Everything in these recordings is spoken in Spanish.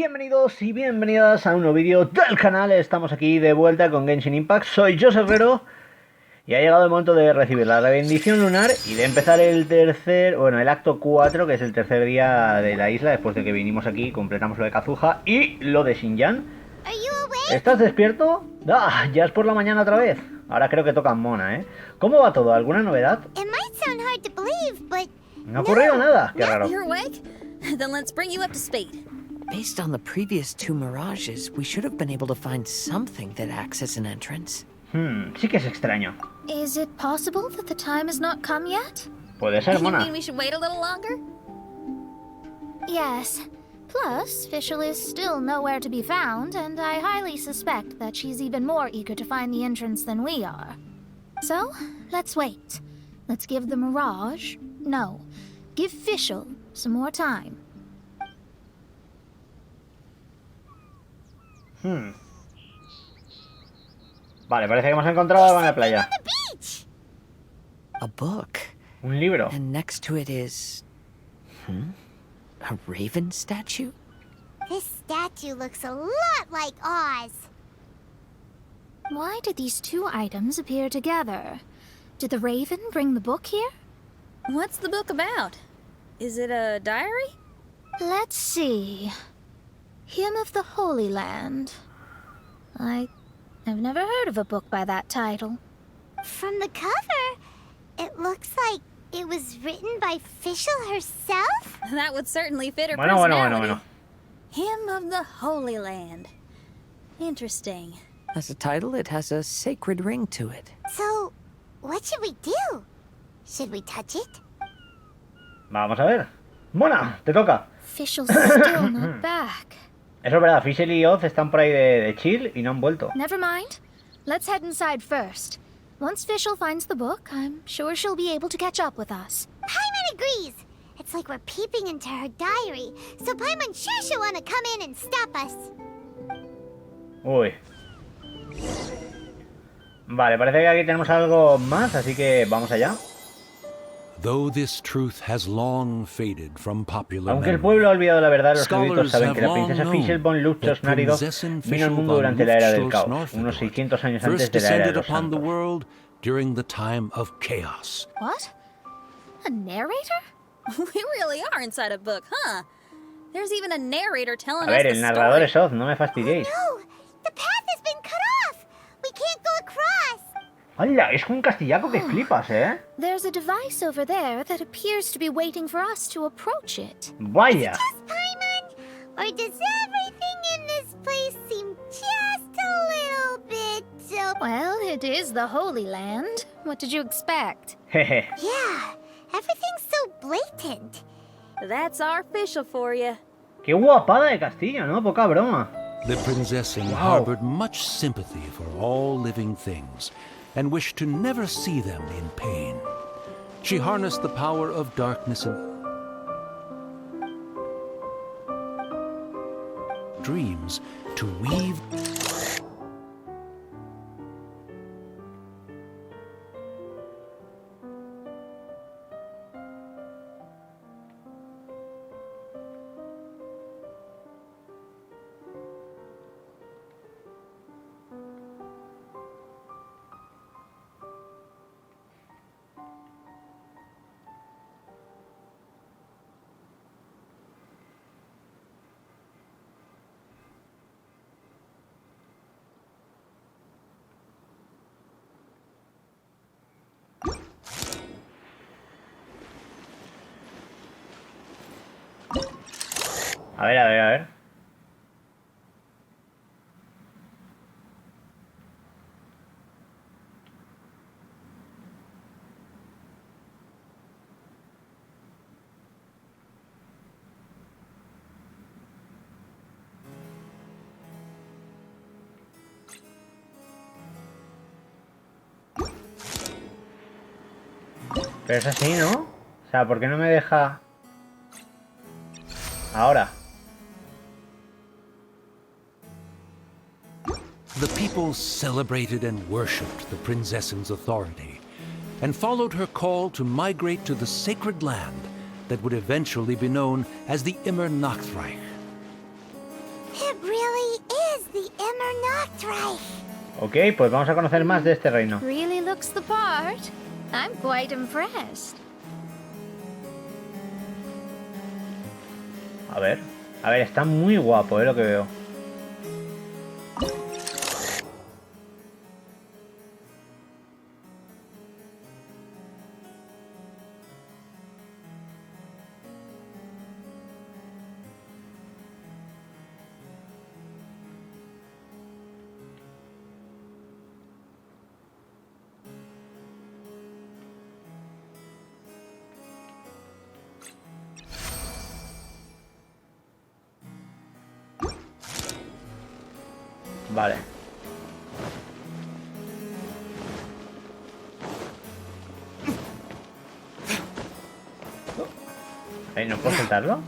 Bienvenidos y bienvenidas a un nuevo vídeo del canal. Estamos aquí de vuelta con GENSHIN IMPACT. Soy yo, Herrero, y ha llegado el momento de recibir la bendición lunar y de empezar el acto 4, que es el tercer día de la isla, después de que vinimos aquí, completamos lo de KAZUHA y lo de Xinjiang. ¿Estás despierto? ¡Ah! Ya es por la mañana otra vez. Ahora creo que toca Mona, ¿eh? ¿Cómo va todo? ¿Alguna novedad? No ha ocurrido nada. Qué raro. Then let's bring you up to speed. Based on the previous two mirages, we should have been able to find something that acts as an entrance. Sí que es extraño. Is it possible that the time has not come yet? Puede ser, You Mona. mean we should wait a little longer? Yes. Plus, Fischl is still nowhere to be found, and I highly suspect that she's even more eager to find the entrance than we are. So, let's wait. Let's give the mirage... No. Give Fischl some more time. Vale, parece que hemos encontrado algo en la playa. A book. Un libro. And next to it is... A raven statue? This statue looks a lot like Oz. Why did these two items appear together? Did the raven bring the book here? What's the book about? Is it a diary? Let's see. Hymn of the Holy Land. I've never heard of a book by that title. From the cover, it looks like it was written by Fischl herself? That would certainly fit her Bueno. personality. Hymn of the Holy Land. Interesting. As a title, it has a sacred ring to it. So, what should we do? Should we touch it? Vamos a ver. Mona, te toca. Fischl's still not back. Eso es verdad, Fischl y Oz están por ahí de chill y no han vuelto. Never mind. Let's head inside first. Once Fischl finds the book, I'm sure she'll be able to catch up with us. Paimon agrees. It's like we're peeping into her diary, so Paimon's sure she'll want to come in and stop us. Uy. Vale, parece que aquí tenemos algo más, así que vamos allá. Though this truth has long faded from popular Aunque el memory, pueblo ha olvidado la verdad, los eruditos scholars saben have que la long princesa known Fischl von that Lufschloss-Naridov Prinzessin vino al Fischl mundo von durante la era del caos, Lufschloss-Naridov unos 600 años antes first de la era de descended los upon the santos. world during the time of chaos. What? A narrator? We really are inside a book, huh? There's even a narrator telling A ver, us el the narrador story. es Oz, no me fastidiéis. No, the path has been cut off. We can't go across. ¡Hala! Es un castillaco que flipas, ¿eh? There's a device over there that appears to be waiting for us to approach it. ¡Vaya! Just Paimon? Or does everything in this place seem just a little bit so... Well, it is the Holy Land. What did you expect? Jeje. Yeah, everything's so blatant. That's our Fischl for you. ¡Qué guapada de castillo, ¿no? Poca broma. The Prinzessin Wow. harbored much sympathy for all living things and wished to never see them in pain. She harnessed the power of darkness and dreams to weave A ver. Pero es así, ¿no? O sea, ¿por qué no me deja...? Ahora. The people celebrated and worshipped the Prinzessin's authority, and followed her call to migrate to the sacred land that would eventually be known as the Immer Nachtreich. really is the Immernachtreich. Ok, pues vamos a conocer más de este reino. Really looks the part. I'm quite impressed. A ver, está muy guapo, lo que veo. Vale. ¿No puedo soltarlo?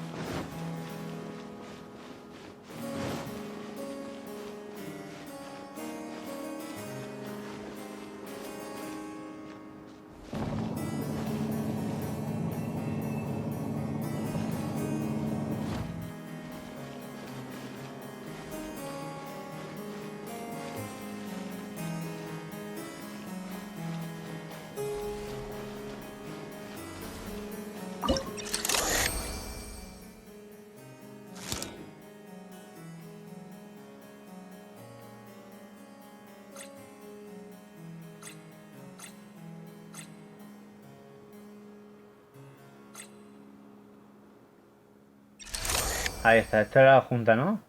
Ahí está, esto era la junta, ¿no?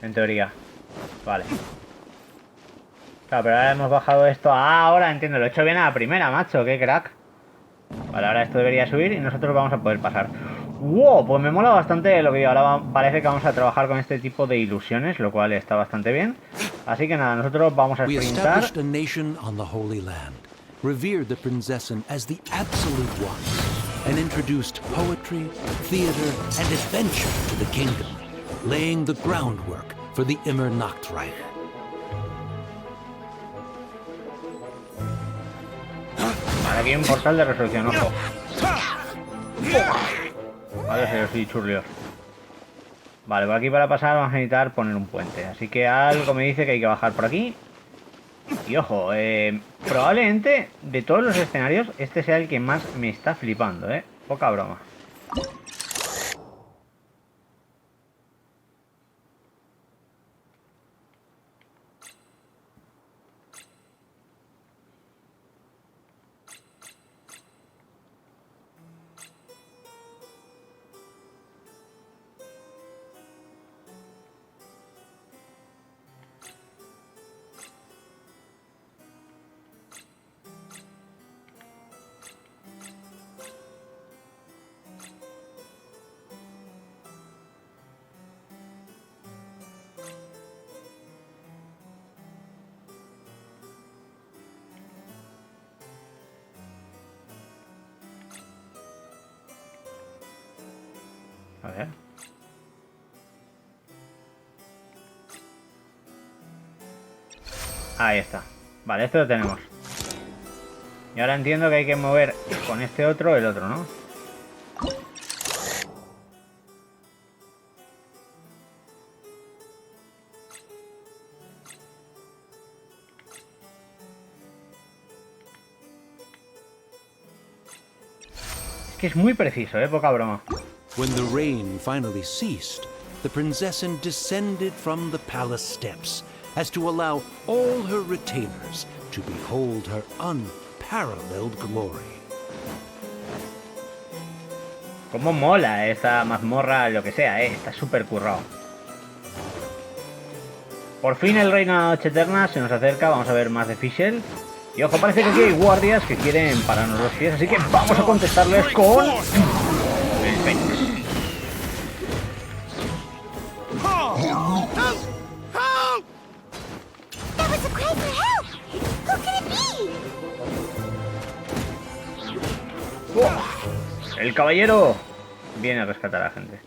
En teoría. Vale. Claro, pero ahora hemos bajado esto. Ah, ahora entiendo, lo he hecho bien a la primera, macho, qué crack. Vale, ahora esto debería subir y nosotros vamos a poder pasar. ¡Wow! Pues me mola bastante lo que digo. Ahora parece que vamos a trabajar con este tipo de ilusiones, lo cual está bastante bien. Así que nada, nosotros vamos a We sprintar. established a nation on the Holy Land, revered the Prinzessin as the absolute one, and introduced poetry, theater, and adventure to the kingdom, laying the groundwork for the Immernachtreich. Vale, aquí hay un portal de resolución, ojo. Vale, si yo soy churrios. Vale, por aquí para pasar vamos a necesitar poner un puente. Así que algo me dice que hay que bajar por aquí. Y ojo, probablemente de todos los escenarios este sea el que más me está flipando, poca broma. A ver. Ahí está. Vale, esto lo tenemos. Y ahora entiendo que hay que mover con este otro el otro, ¿no? Es que es muy preciso, poca broma. When the rain finally ceased, the Prinzessin descended from the palace steps as to allow all her retainers to behold her unparalleled glory. Cómo mola esta mazmorra, lo que sea, está súper currado. Por fin el Reino de la Noche Eterna se nos acerca, vamos a ver más de Fischl. Y ojo, parece que aquí hay guardias que quieren pararnos los pies, así que vamos a contestarles con... el Fénix. That was a cry for help! Who could it be? ¡Oh! El caballero viene a rescatar a la gente.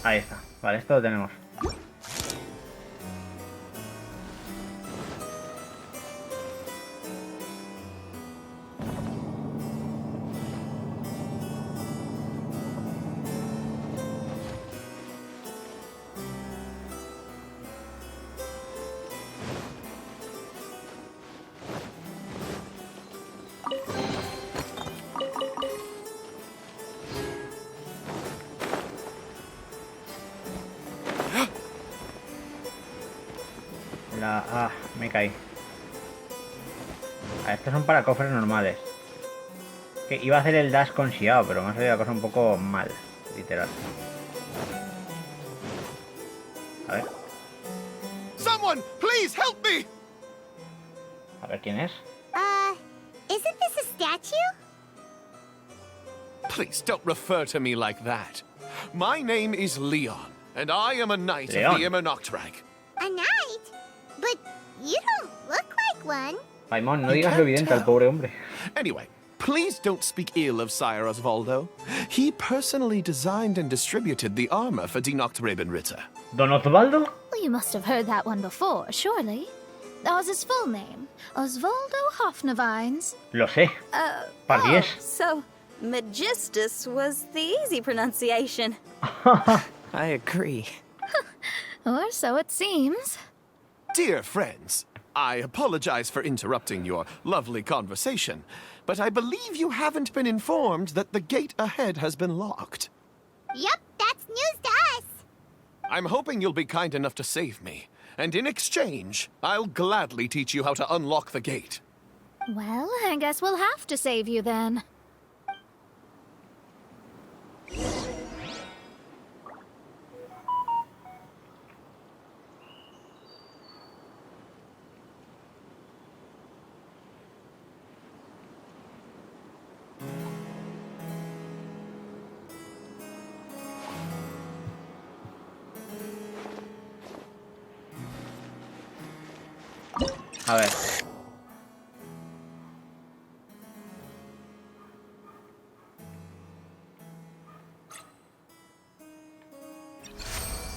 Ahí está. Vale, esto lo tenemos. Ah, me caí. Estos son para cofres normales. Que iba a hacer el dash con Xiao, pero me ha salido la cosa un poco mal, literal. A ver. Someone, please help me. A ver quién es. Isn't this a statue? Please don't refer to me like that. My name is Leon, and I am a knight Leon. of the Immernachtreich. A knight? But you don't look like one. Paimon, no You digas can't lo evidente al tell. pobre hombre. Anyway, please don't speak ill of Sire Osvaldo. He personally designed and distributed the armor for Die Nachtrebenritter. ¿Don Osvaldo? Well, you must have heard that one before, surely. That was his full name, Osvaldo Hofnevines. Lo sé. Par Oh, 10. so Magistus was the easy pronunciation. I agree. Or so it seems. Dear friends, I apologize for interrupting your lovely conversation, but I believe you haven't been informed that the gate ahead has been locked. Yup, that's news to us. I'm hoping you'll be kind enough to save me, and in exchange, I'll gladly teach you how to unlock the gate. Well, I guess we'll have to save you then. A ver.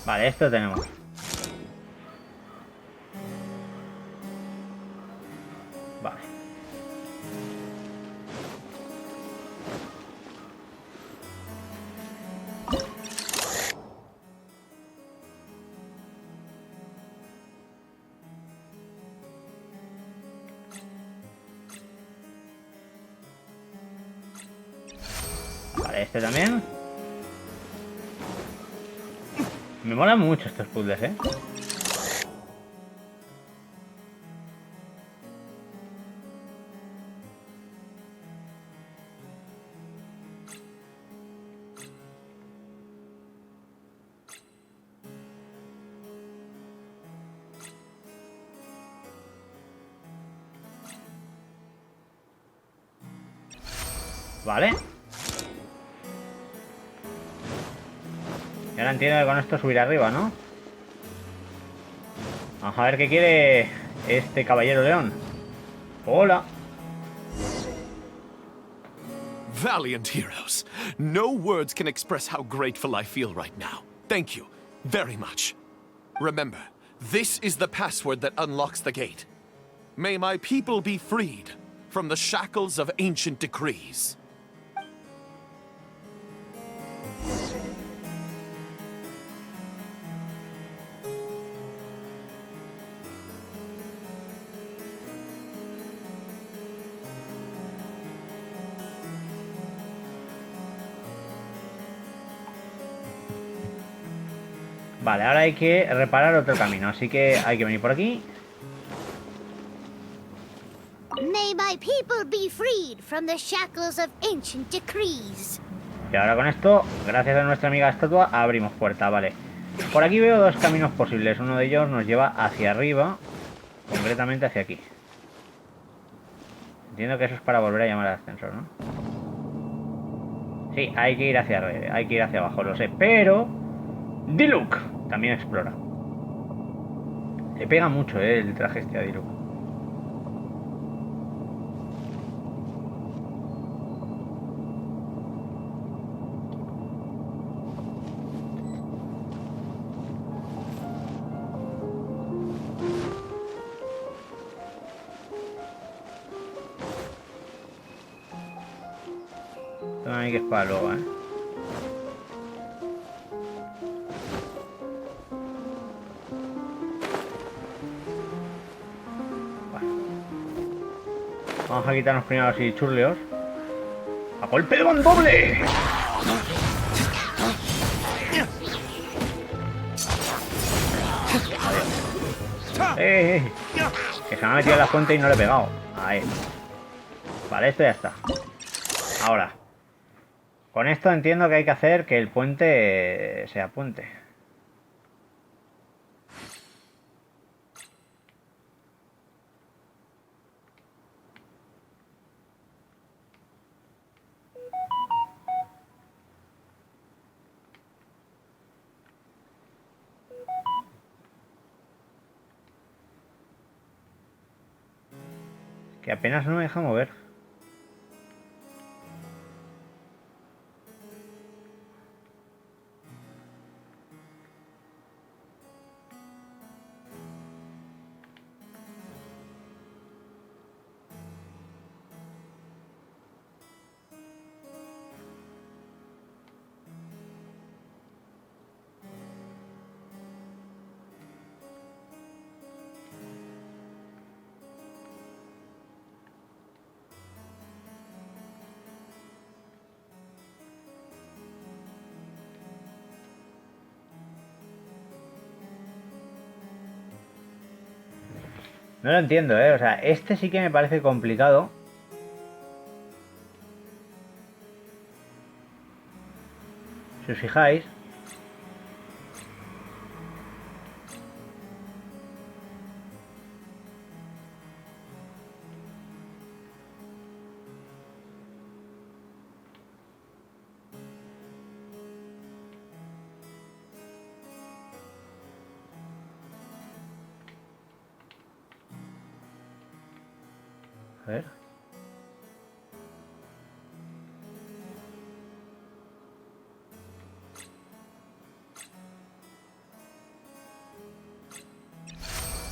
Vale, esto tenemos. Vale. Vale, este también. Me molan mucho estos puzzles, ¿eh? Vale. Y ahora entiendo que con esto subir arriba, ¿no? Vamos a ver qué quiere este caballero león. Hola. Valiant heroes. No words can express how grateful I feel right now. Thank you very much. Remember, this is the password that unlocks the gate. May my people be freed from the shackles of ancient decrees. Vale, ahora hay que reparar otro camino, así que hay que venir por aquí. May my people be freed from the shackles of ancient decrees. Y ahora con esto, gracias a nuestra amiga estatua, abrimos puerta, vale. Por aquí veo dos caminos posibles, uno de ellos nos lleva hacia arriba, concretamente hacia aquí. Entiendo que eso es para volver a llamar al ascensor, ¿no? Sí, hay que ir hacia arriba, hay que ir hacia abajo, lo sé, pero... Diluc también explora. Le pega mucho, el traje este a Diluc. mí que es para luego, ¿eh? Bueno. Vamos a quitarnos primero así churleos. ¡A golpe de mandoble! Que se me ha metido en la fuente y no le he pegado. Ahí. Vale, esto ya está. Ahora. Con esto entiendo que hay que hacer que el puente sea puente. Que apenas no me deja mover. No lo entiendo, ¿eh? O sea, este sí que me parece complicado. Si os fijáis. A ver.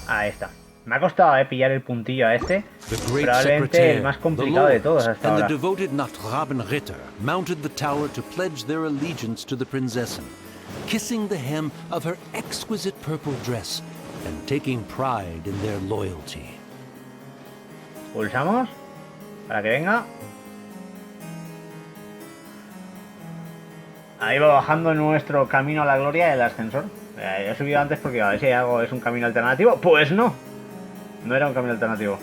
Ahí está. Me ha costado pillar el puntillo a este. Probablemente el más complicado de todos hasta ahora. And the devoted Nachtrabenritter mounted the tower to pledge their allegiance to the Prinzessin, kissing the hem of her exquisite purple dress and taking pride in their loyalty. Pulsamos para que venga. Ahí va bajando nuestro camino a la gloria del ascensor. He subido antes porque a ver si algo es un camino alternativo. Pues no. No era un camino alternativo.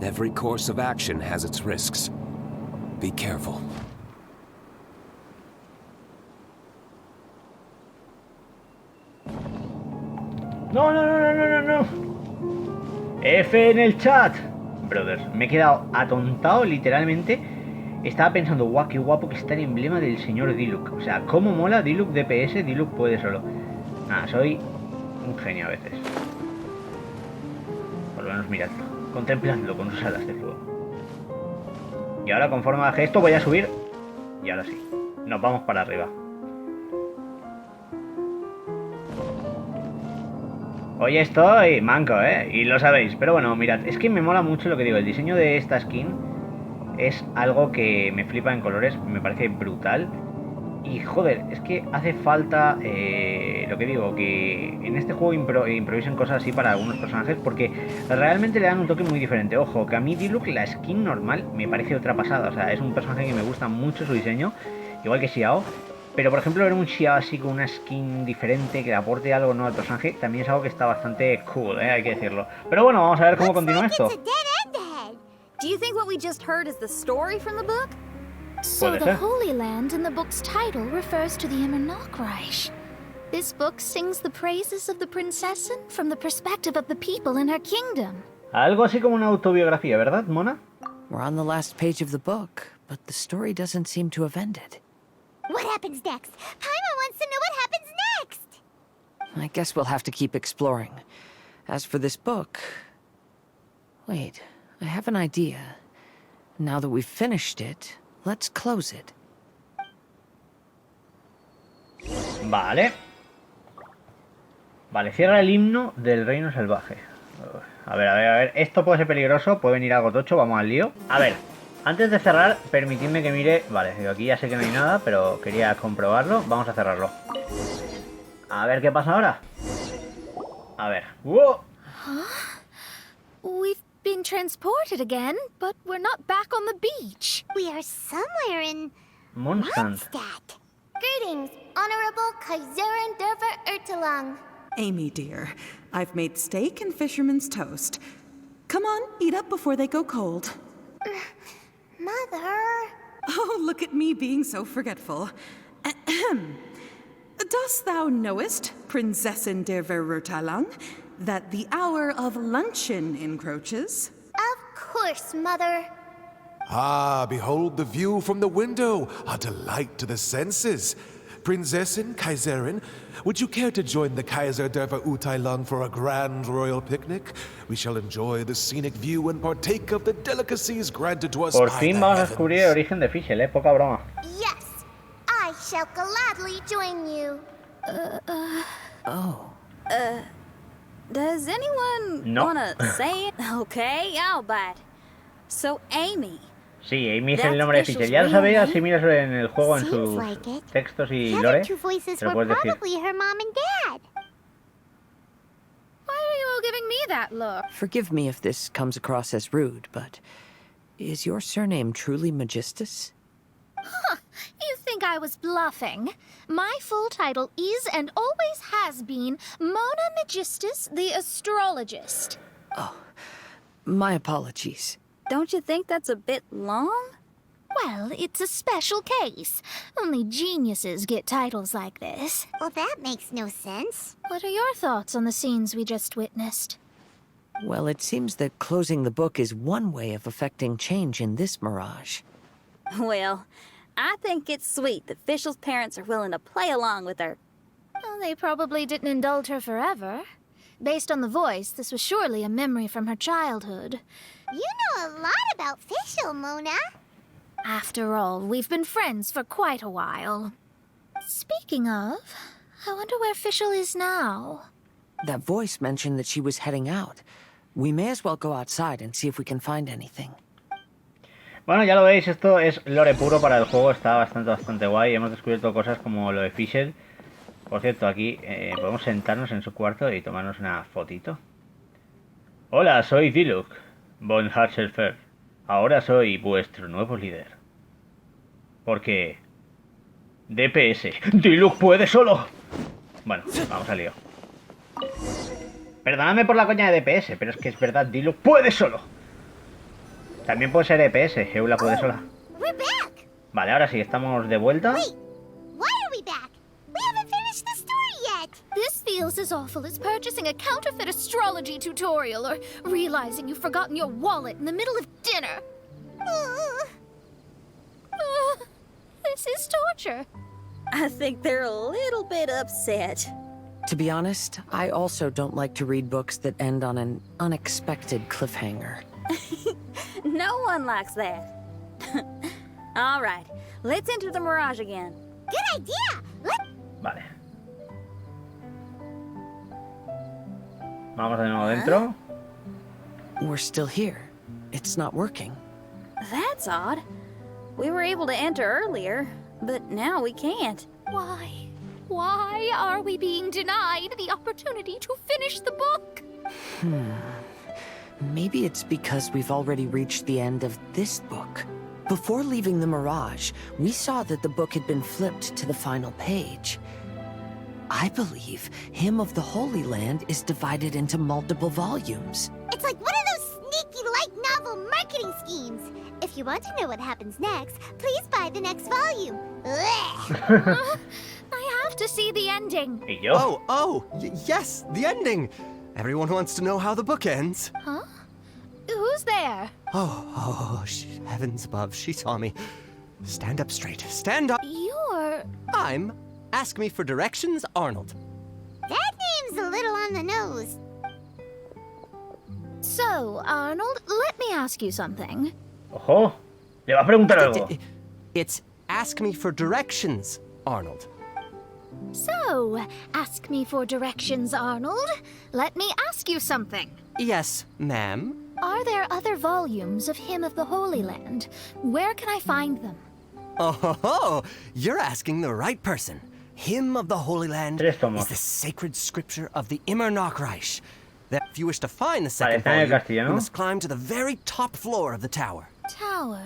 Every course of action has its risks. Be careful. No, no, no, no, no, no, no. F en el chat. Brothers, me he quedado atontado literalmente. Estaba pensando, guau, qué guapo que está el emblema del señor Diluc. O sea, cómo mola Diluc DPS, Diluc puede solo. Nada, soy un genio a veces. Por lo menos miradlo. Contempladlo con sus alas de fuego. Y ahora conforme baje esto voy a subir. Y ahora sí, nos vamos para arriba. Hoy estoy manco, y lo sabéis. Pero bueno, mirad, es que me mola mucho lo que digo. El diseño de esta skin es algo que me flipa en colores. Me parece brutal. Y joder, es que hace falta lo que digo, que en este juego improvisen cosas así para algunos personajes, porque realmente le dan un toque muy diferente. Ojo, que a mí Diluc, la skin normal, me parece otra pasada. O sea, es un personaje que me gusta mucho su diseño, igual que Xiao. Pero por ejemplo ver un Xiao así con una skin diferente, que le aporte algo nuevo al personaje, también es algo que está bastante cool, hay que decirlo. Pero bueno, vamos a ver cómo continúa esto. Do you think what we just heard is the story from the book? So the Holy Land in the book's title refers to the Immernachtreich. This book sings the praises of the princess from the perspective of the people in her kingdom. Algo así como una autobiografía, ¿verdad, Mona? We're on the last page of the book, but the story doesn't seem to have ended. What happens next? Paimon wants to know what happens next! I guess we'll have to keep exploring. As for this book... Wait, I have an idea. Now that we've finished it, let's close it. Vale. Vale, cierra el himno del reino salvaje. A ver. Esto puede ser peligroso, puede venir algo tocho, vamos al lío. A ver, antes de cerrar, permitidme que mire... Vale, aquí ya sé que no hay nada, pero quería comprobarlo. Vamos a cerrarlo. A ver qué pasa ahora. A ver. ¡Wow! We've been transported again, but we're not back on the beach. We are somewhere in... Mondstadt. Mondstadt. Greetings, Honorable Kaiserin Derver Ertelang. Amy, dear, I've made steak and fisherman's toast. Come on, eat up before they go cold. Mother... Oh, look at me being so forgetful. Ahem. Dost thou knowest, Prinzessin der Verurteilung, that the hour of luncheon encroaches? Of course, Mother. Ah, behold the view from the window, a delight to the senses. Prinzessin, Kaiserin, would you care to join the Kaiser der Verurteilung for a grand royal picnic? We shall enjoy the scenic view and partake of the delicacies granted to us Por by fin the vamos a heavens. descubrir el origen de Fischl, poca broma. Yes, I shall gladly join you. Does anyone No. wanna say it? Okay, I'll bite. So, Amy, Sí, Amy es el nombre de Fischl. Ya lo sabéis, así miras en el juego, en Seems sus like it. textos y The other lore. two voices Te lo were puedes decir. probably her mom and dad. Why are you all giving me that look? Forgive me if this comes across as rude, but... Is your surname truly Magistus? You think I was bluffing? My full title is and always has been Mona Magistus, the astrologist. My apologies. don't you think that's a bit long? Well, it's a special case. Only geniuses get titles like this. Well, that makes no sense. What are your thoughts on the scenes we just witnessed? Well, it seems that closing the book is one way of affecting change in this mirage. Well, I think it's sweet that Fischl's parents are willing to play along with her. Well, they probably didn't indulge her forever. Based on the voice, this was surely a memory from her childhood. You know a lot about Fischl, Mona. After all, we've been friends for quite a while. Speaking of, I wonder where Fischl is now. That voice mentioned that she was heading out. We may as well go outside and see if we can find anything. Bueno, ya lo veis, esto es lore puro para el juego, está bastante guay. Hemos descubierto cosas como lo de Fischl. Por cierto, aquí podemos sentarnos en su cuarto y tomarnos una fotito. Hola, soy Diluc von Hasselfer. Ahora soy vuestro nuevo líder. Porque... DPS. Diluc puede solo. Bueno, vamos al lío. Perdóname por la coña de DPS, pero es que es verdad, Diluc puede solo. También puede ser EPS, Eula puede sola. We're back. Vale, ahora sí, estamos de vuelta. Wait, why are we back? We haven't finished the story yet. This feels as awful as purchasing a counterfeit astrology tutorial or realizing you've forgotten your wallet in the middle of dinner. This is torture. I think they're a little bit upset. To be honest, I also don't like to read books that end on an unexpected cliffhanger. No one likes that. All right, let's enter the mirage again. Good idea. Vale. Vamos de nuevo dentro. We're still here. It's not working. That's odd. We were able to enter earlier, but now we can't. Why? Why are we being denied the opportunity to finish the book? Maybe it's because we've already reached the end of this book. Before leaving the Mirage, we saw that the book had been flipped to the final page. I believe Hymn of the Holy Land is divided into multiple volumes. It's like one of those sneaky light novel marketing schemes. If you want to know what happens next, please buy the next volume. Ugh. I have to see the ending. ¿Y yo? Yes, the ending. Everyone wants to know how the book ends. Huh? Who's there? Heavens above, she saw me. Stand up straight. Stand up. You're... I'm Ask Me for Directions, Arnold. That name's a little on the nose. So, Arnold, let me ask you something. Ojo, le va a preguntar algo. It's Ask Me for Directions, Arnold. So, ask me for directions, Arnold. Let me ask you something. Yes, ma'am. Are there other volumes of Hymn of the Holy Land? Where can I find them? Oh, you're asking the right person. Hymn of the Holy Land is tomos. the sacred scripture of the Immer Nachreich. That if you wish to find the second Vale, está en el volume, castellano. you must climb to the very top floor of the tower. Tower?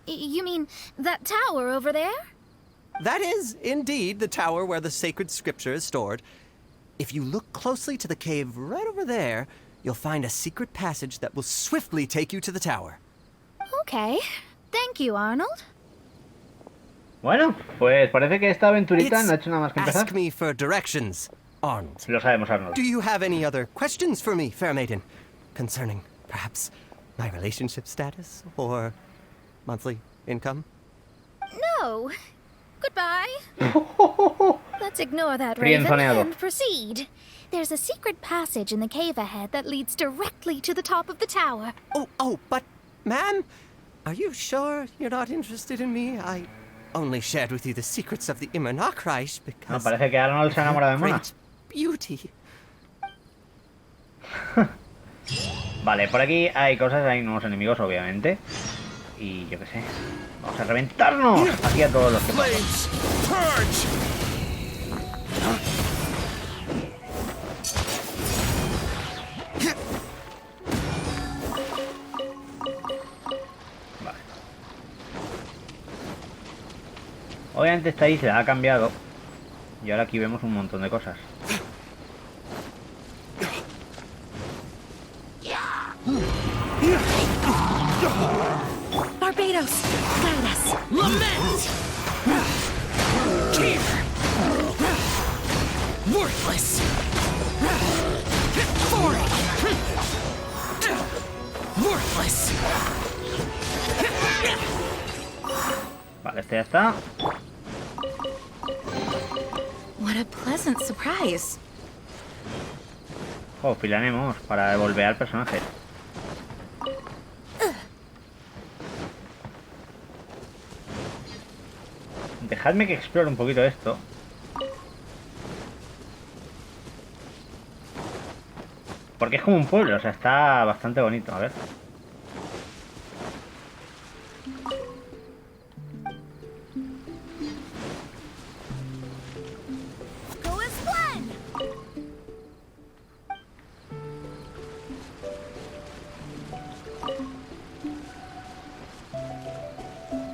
You mean that tower over there? That is, indeed, the tower where the sacred scripture is stored. If you look closely to the cave right over there, you'll find a secret passage that will swiftly take you to the tower. Okay. Thank you, Arnold. Bueno, pues parece que esta aventurita no ha hecho nada más que empezar. Ask me for directions, Arnold. Lo sabemos, Arnold. Do you have any other questions for me, fair maiden? Concerning, perhaps, my relationship status or monthly income? No. Goodbye. Let's ignore that, Raven, Frienzoneado. and proceed. There's a secret passage in the cave ahead that leads directly to the top of the tower. But, ma'am, are you sure you're not interested in me? I only shared with you the secrets of the Immer Nachreich No, because... parece que Arnold se ha enamorado de Mona. Great beauty. Vale, por aquí hay cosas, hay nuevos enemigos, obviamente. Y yo qué sé. Vamos a reventarnos aquí a todos los que pasan. Vale. Obviamente esta isla ha cambiado. Y ahora aquí vemos un montón de cosas. Barbados, guide us. Lament! Tear! Worthless! Foreign! Worthless! Vale, este ya está. What a pleasant surprise. Oh, filanemos para devolver al personaje. Dejadme que explore un poquito esto. Porque es como un pueblo, o sea, está bastante bonito, a ver.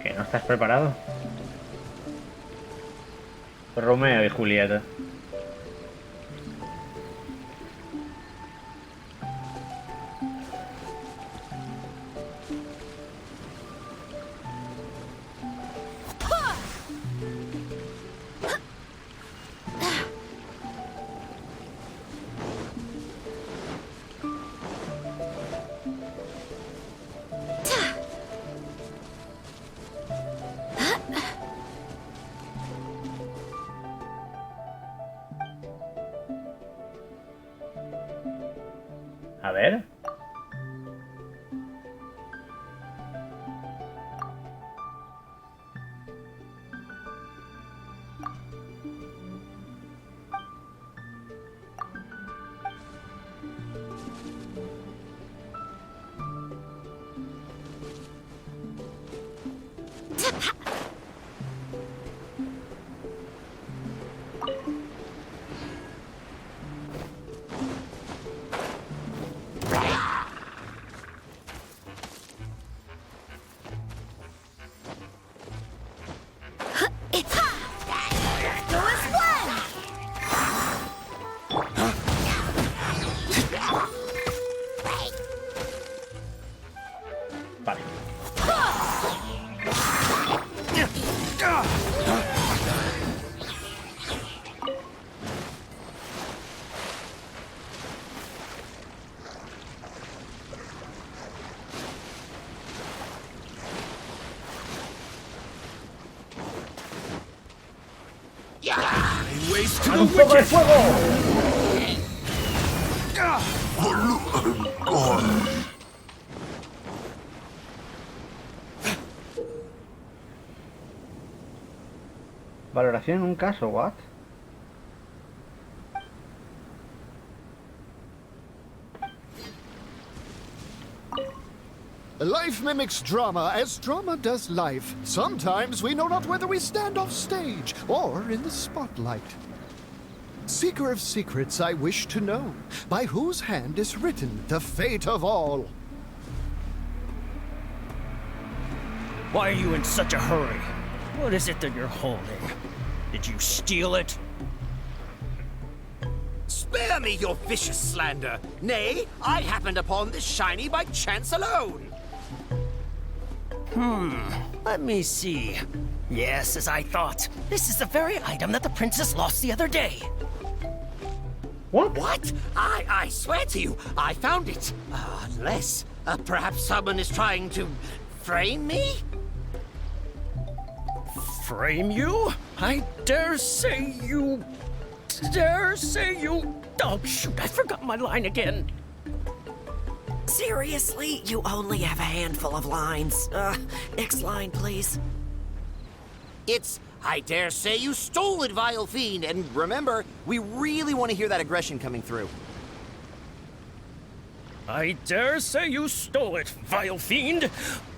¿Que no estás preparado? Romeo y Julieta. A ver. race to ¡Haz the un poco de witches! fuego! Valoración en un caso, what? Life mimics drama as drama does life. Sometimes we know not whether we stand off stage or in the spotlight. Seeker of secrets, I wish to know, by whose hand is written the fate of all. Why are you in such a hurry? What is it that you're holding? Did you steal it? Spare me your vicious slander. Nay, I happened upon this shiny by chance alone. Let me see. Yes, as I thought. This is the very item that the princess lost the other day. What? What? I swear to you, I found it. Unless, perhaps someone is trying to frame me? Frame you? I dare say you... Oh, shoot, I forgot my line again. Seriously? You only have a handful of lines. Next line, please. It's, I dare say you stole it, vile fiend. And remember, we really want to hear that aggression coming through. I dare say you stole it, vile fiend.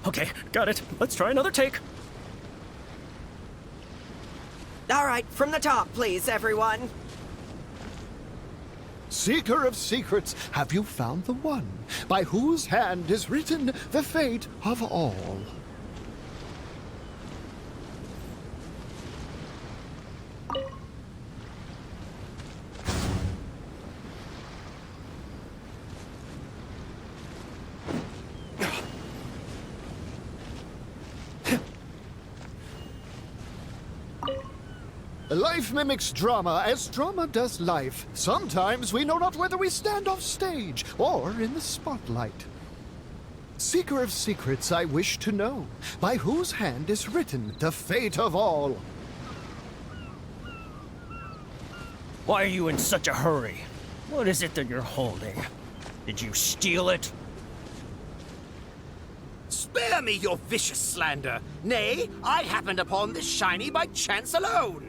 Okay, got it. Let's try another take. All right, from the top, please, everyone. Seeker of secrets, have you found the one by whose hand is written the fate of all? Life mimics drama as drama does life. Sometimes we know not whether we stand off stage or in the spotlight. Seeker of secrets, I wish to know, by whose hand is written the fate of all. Why are you in such a hurry? What is it that you're holding? Did you steal it? Spare me your vicious slander. Nay, I happened upon this shiny by chance alone.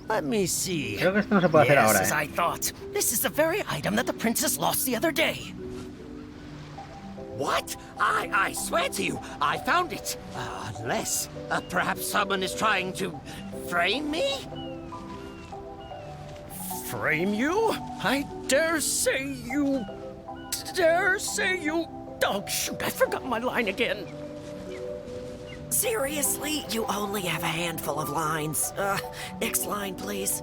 Let me see. Creo que esto no se puede hacer Yes, ahora, as I thought. This is the very item that the princess lost the other day. What? I swear to you, I found it. Unless, perhaps someone is trying to frame me? Frame you? I dare say you... Oh, shoot, I forgot my line again. Seriously? You only have a handful of lines. Next line, please.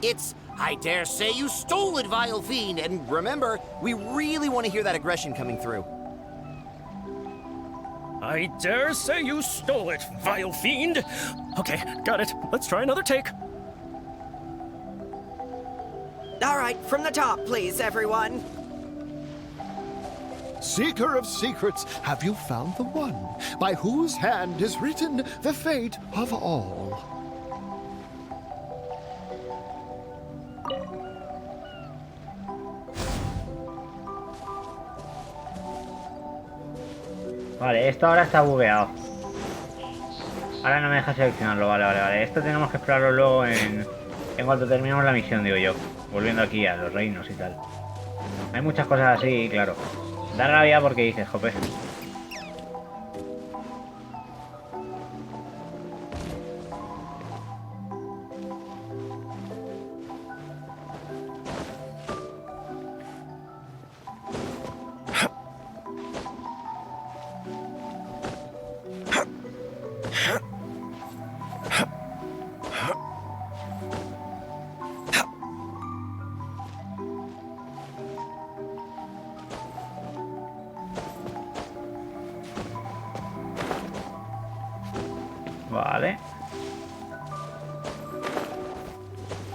It's, I dare say you stole it, vile fiend. And remember, we really want to hear that aggression coming through. I dare say you stole it, vile fiend. Okay, got it. Let's try another take. All right, from the top, please, everyone. Seeker of secrets, have you found the one by whose hand is written the fate of all? Vale, esto ahora está bugueado. Ahora no me deja seleccionarlo, vale. Esto tenemos que explorarlo luego en cuanto terminemos la misión, digo yo. Volviendo aquí a los reinos y tal. Hay muchas cosas así, claro. Da rabia porque dices, jope. Vale.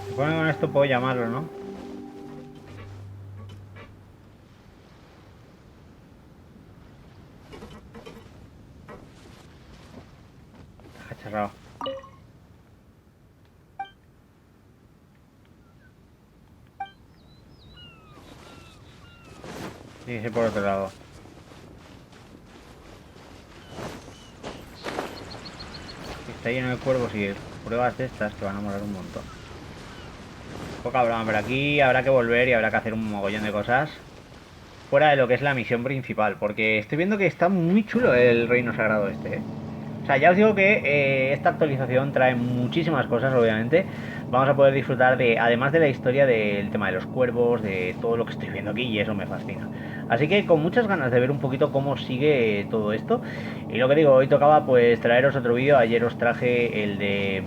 Supongo que con esto puedo llamarlo, ¿no? Cacharrado. Sí, sí, por otro lado. Está lleno de cuervos y pruebas de estas que van a molar un montón. Poca broma, pero aquí habrá que volver y habrá que hacer un mogollón de cosas fuera de lo que es la misión principal, porque estoy viendo que está muy chulo el Reino Sagrado este, ¿eh? O sea, ya os digo que esta actualización trae muchísimas cosas, obviamente. Vamos a poder disfrutar de, además de la historia, del tema de los cuervos, de todo lo que estoy viendo aquí, y eso me fascina. Así que con muchas ganas de ver un poquito cómo sigue todo esto. Y lo que digo, hoy tocaba pues traeros otro vídeo. Ayer os traje el de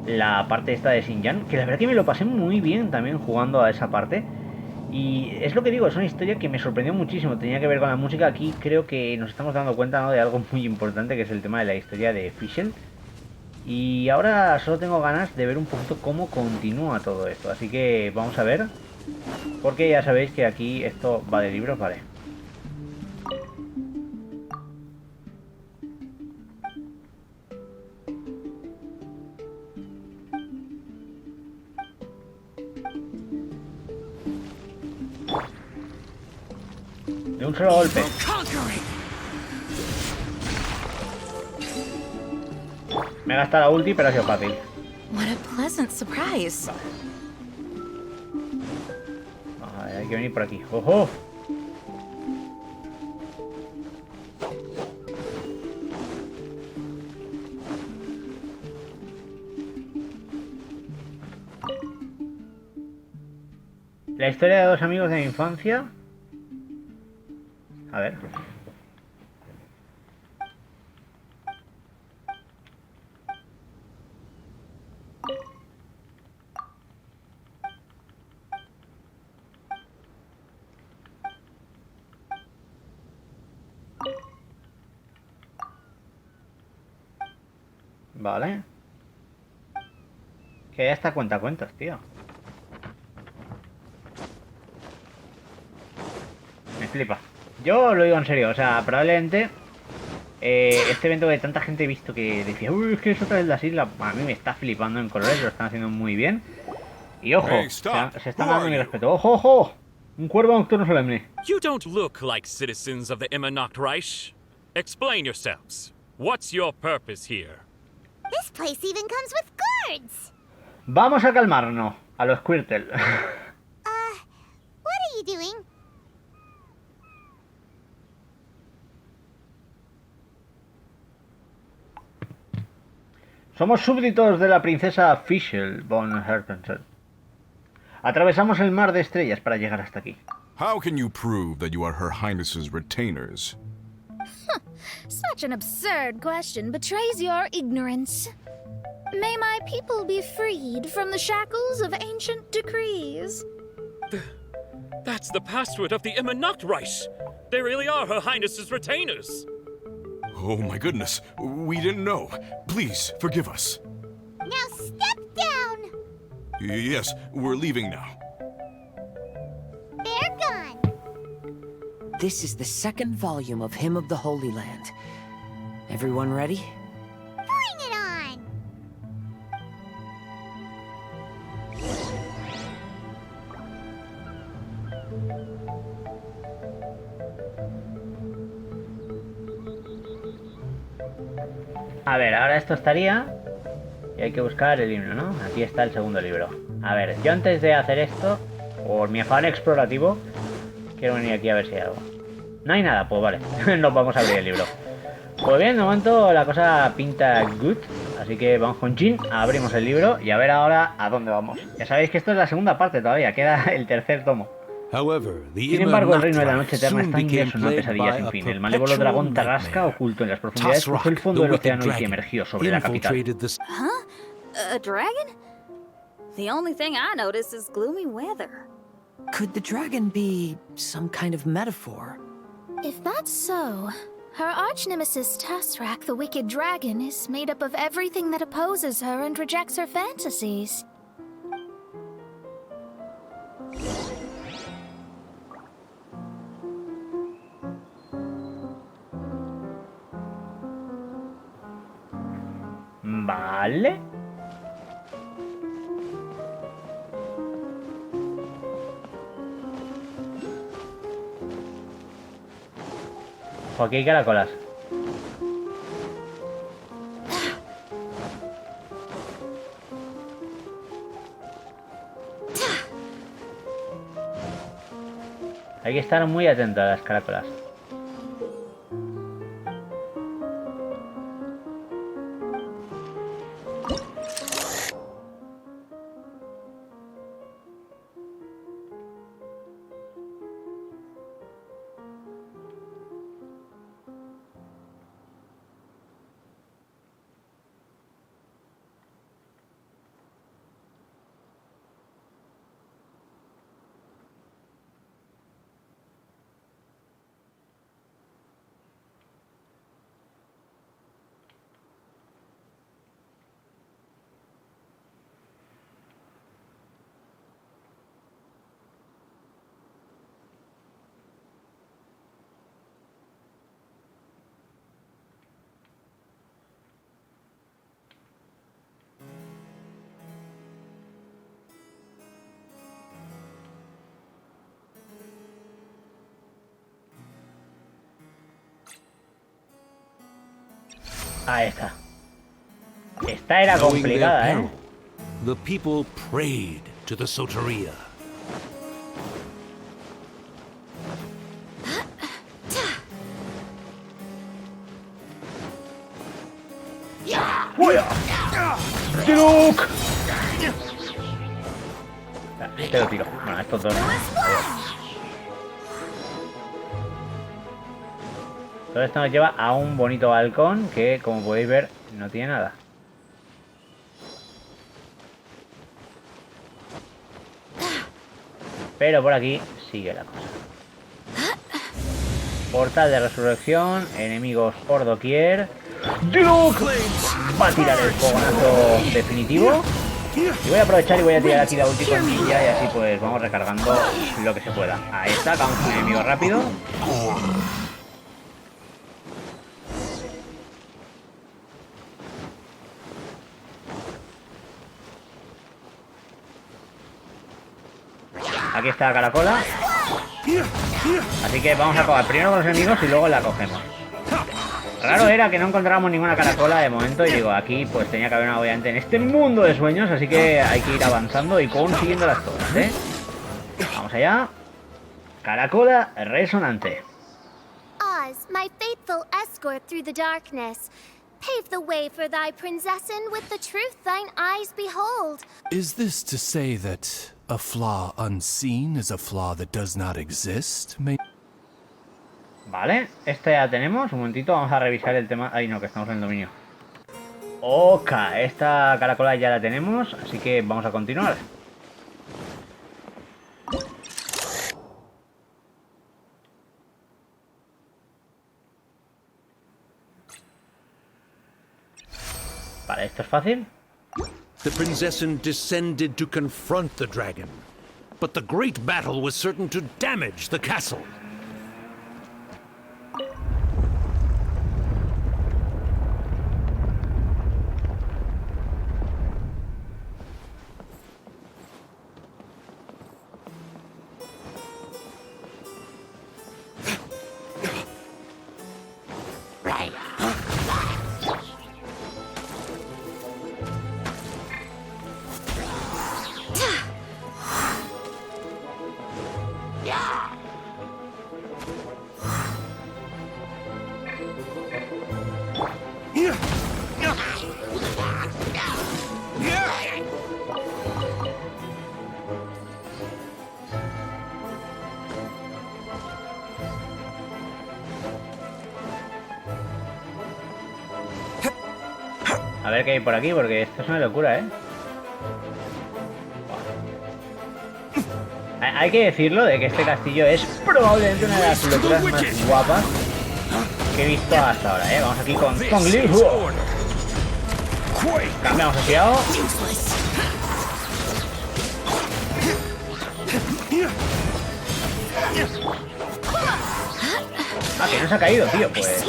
la parte esta de Xinjiang, que la verdad que me lo pasé muy bien también jugando a esa parte. Y es lo que digo, es una historia que me sorprendió muchísimo. Tenía que ver con la música. Aquí creo que nos estamos dando cuenta, ¿no?, de algo muy importante, que es el tema de la historia de Fischl. Y ahora solo tengo ganas de ver un poquito cómo continúa todo esto. Así que vamos a ver. Porque ya sabéis que aquí esto va de libros, vale. De un solo golpe. Me he gastado la ulti, pero ha sido fácil. What a pleasant surprise. A ver, hay que venir por aquí. ¡Ojo! La historia de dos amigos de mi infancia. A ver. Vale. Que ya está cuentas, tío. Me flipa. Yo lo digo en serio, o sea, probablemente este evento que tanta gente he visto que decía, uy, es que es otra vez las islas, a mí me está flipando en colores, lo están haciendo muy bien. Y ojo, se están dando mi respeto. ¡Ojo, ojo! Un cuervo nocturno solemne. You don't look like citizens of the Immernachtreich. Explain yourselves. What's your purpose here? This place even comes with guards. Vamos a calmarnos, a los Squirtle. What are you doing? Somos súbditos de la princesa Fischl von Herpensen. Atravesamos el mar de estrellas para llegar hasta aquí. How can you prove that you are Her Highness's retainers? Such an absurd question betrays your ignorance. May my people be freed from the shackles of ancient decrees. That's the password of the Immernachtreich. They really are Her Highness's retainers. Oh my goodness, we didn't know. Please, forgive us. Now step down! Yes, we're leaving now. They're gone. This is the second volume of Hymn of the Holy Land. Everyone ready? Bring it on! A ver, ahora esto estaría... Y hay que buscar el himno, ¿no? Aquí está el segundo libro. A ver, yo antes de hacer esto, por mi afán explorativo, quiero venir aquí a ver si hay algo. No hay nada, pues vale. Nos vamos a abrir el libro. Pues bien, de momento la cosa pinta good. Así que vamos con Jin, abrimos el libro y a ver ahora a dónde vamos. Ya sabéis que esto es la segunda parte todavía, queda el tercer tomo. Sin embargo, el reino de la Noche Eterna está inmerso en una pesadilla sin fin. El malévolo dragón Tarrasca, oculto en las profundidades, cruzó el fondo del océano y emergió sobre la capital. Huh? A dragon? The only thing I notice is gloomy weather. Could the dragon be some kind of metaphor? If that's so, her arch-nemesis Tasrak, the wicked dragon, is made up of everything that opposes her and rejects her fantasies. Vale. Ojo, aquí hay caracolas. Hay que estar muy atento a las caracolas. Ahí está. Esta era complicada, ¿eh? The people prayed to the soteria. ¡Luke! Te lo tiro. Bueno, estos dos no. Todo esto nos lleva a un bonito balcón que, como podéis ver, no tiene nada. Pero por aquí sigue la cosa. Portal de resurrección, enemigos por doquier. ¡Luke! Va a tirar el fogonazo definitivo. Y voy a aprovechar y voy a tirar aquí la ulti con ninja y así pues vamos recargando lo que se pueda. Ahí está, acabamos un enemigo rápido. Aquí está la caracola. Así que vamos a acabar primero con los enemigos y luego la cogemos. Raro era que no encontráramos ninguna caracola de momento. Y digo, aquí pues tenía que haber una, obviamente, en este mundo de sueños. Así que hay que ir avanzando y consiguiéndolas todas, ¿eh? Vamos allá. Caracola resonante. Oz, my faithful escort through the darkness, pave the way for thy princessen with the truth thine eyes behold. Is this to say that a flaw unseen is a flaw that does not exist? Vale, esta ya tenemos. Un momentito, vamos a revisar el tema. Ay, no, que estamos en el dominio. Ok, esta caracola ya la tenemos, así que vamos a continuar. Vale, esto es fácil. The princessen descended to confront the dragon, but the great battle was certain to damage the castle. A ver qué hay por aquí, porque esto es una locura, ¿eh? Hay que decirlo de que este castillo es probablemente una de las locuras más guapas que he visto hasta ahora, ¿eh? Vamos aquí con KLEE. Cambiamos hacia AO. Ah, que no se ha caído, tío, pues.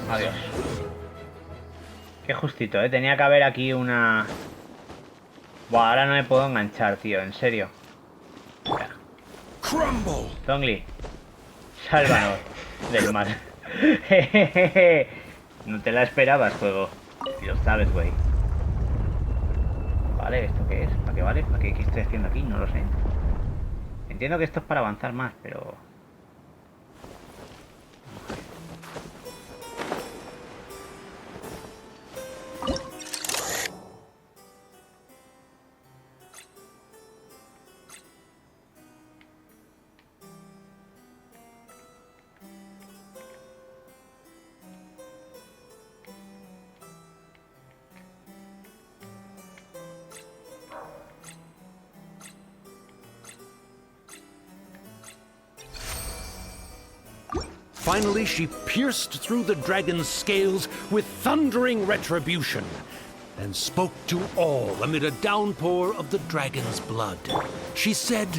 Adiós. Qué justito, ¿eh? Tenía que haber aquí una... Buah, ahora no me puedo enganchar, tío, en serio. Zhongli, sálvanos del mal. No te la esperabas, juego. Si lo sabes, güey. Vale, ¿esto qué es? ¿Para qué vale? ¿Para qué estoy haciendo aquí? No lo sé. Entiendo que esto es para avanzar más, pero... Finally, she pierced through the dragon's scales with thundering retribution and spoke to all amid a downpour of the dragon's blood. She said,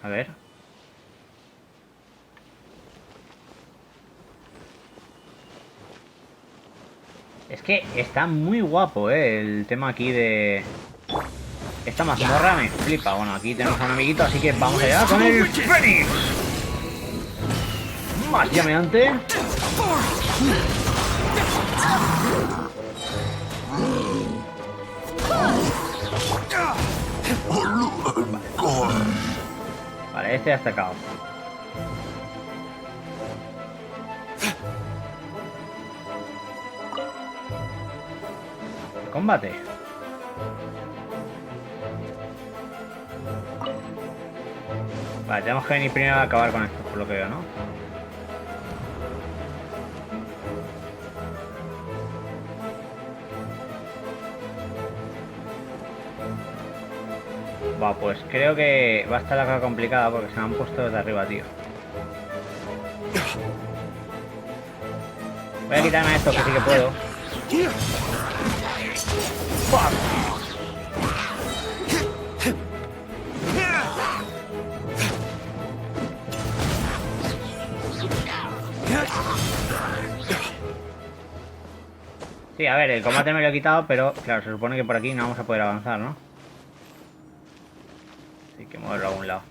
A ver. Es que está muy guapo, el tema aquí de... Esta mazmorra me flipa. Bueno, aquí tenemos a un amiguito, así que vamos allá con el Fénix. Más llameante. Vale, este ya está acabado. Combate. Vale, tenemos que venir primero a acabar con esto, por lo que veo, ¿no? Va, pues creo que va a estar la cosa complicada porque se me han puesto desde arriba, tío. Voy a quitarme esto, que sí que puedo. Sí, a ver, el combate me lo he quitado, pero claro, se supone que por aquí no vamos a poder avanzar, ¿no? Así que moverlo a algún lado.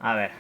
A ver.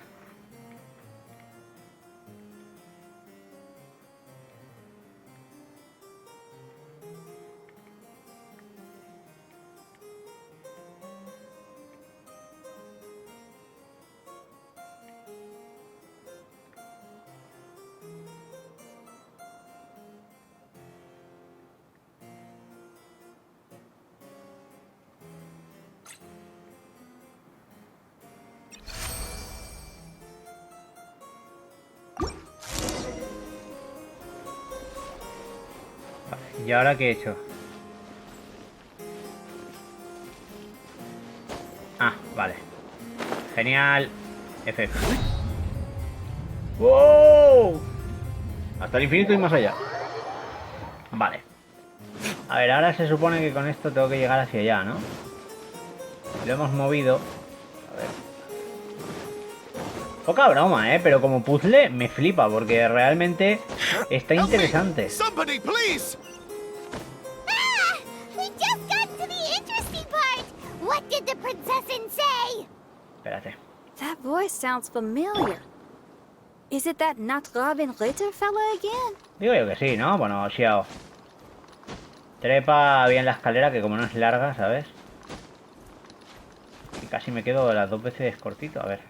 ¿Y ahora qué he hecho? Ah, vale. Genial. F. ¡Wow! Hasta el infinito y más allá. Vale. A ver, ahora se supone que con esto tengo que llegar hacia allá, ¿no? Lo hemos movido. A ver. Poca broma, pero como puzzle me flipa porque realmente está interesante. Somebody, please. We just got to the interesting part. What did the princess say? Espérate. That voice sounds familiar. Is it that not Robin Ritter fella again? Digo yo que sí, ¿no? Bueno, Xiao. Trepa bien la escalera, que como no es larga, ¿sabes? Y casi me quedo las dos veces cortito, a ver.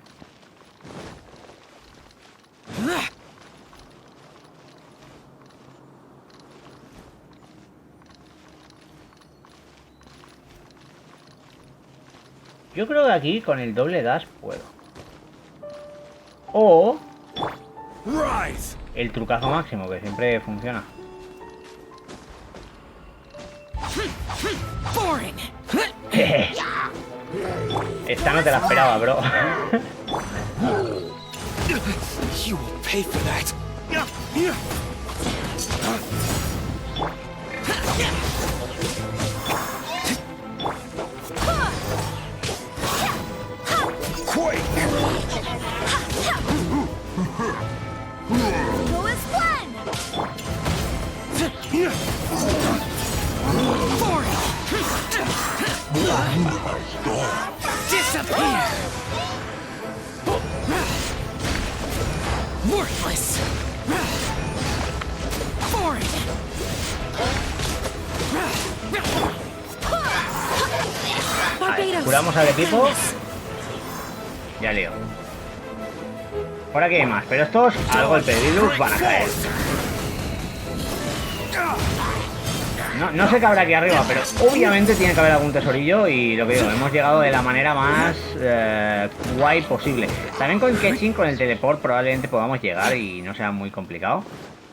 Yo creo que aquí con el doble dash puedo. O el trucazo máximo, que siempre funciona. Esta no te la esperaba, bro. You will pay for that. Disappear! Worthless! Foreign! Vale, curamos al equipo. Ya lío. Por aquí hay más, pero estos al golpe de luz van a caer. No sé qué habrá aquí arriba, pero obviamente tiene que haber algún tesorillo. Y lo que digo, hemos llegado de la manera más guay posible. También con Genshin, con el teleport, probablemente podamos llegar y no sea muy complicado.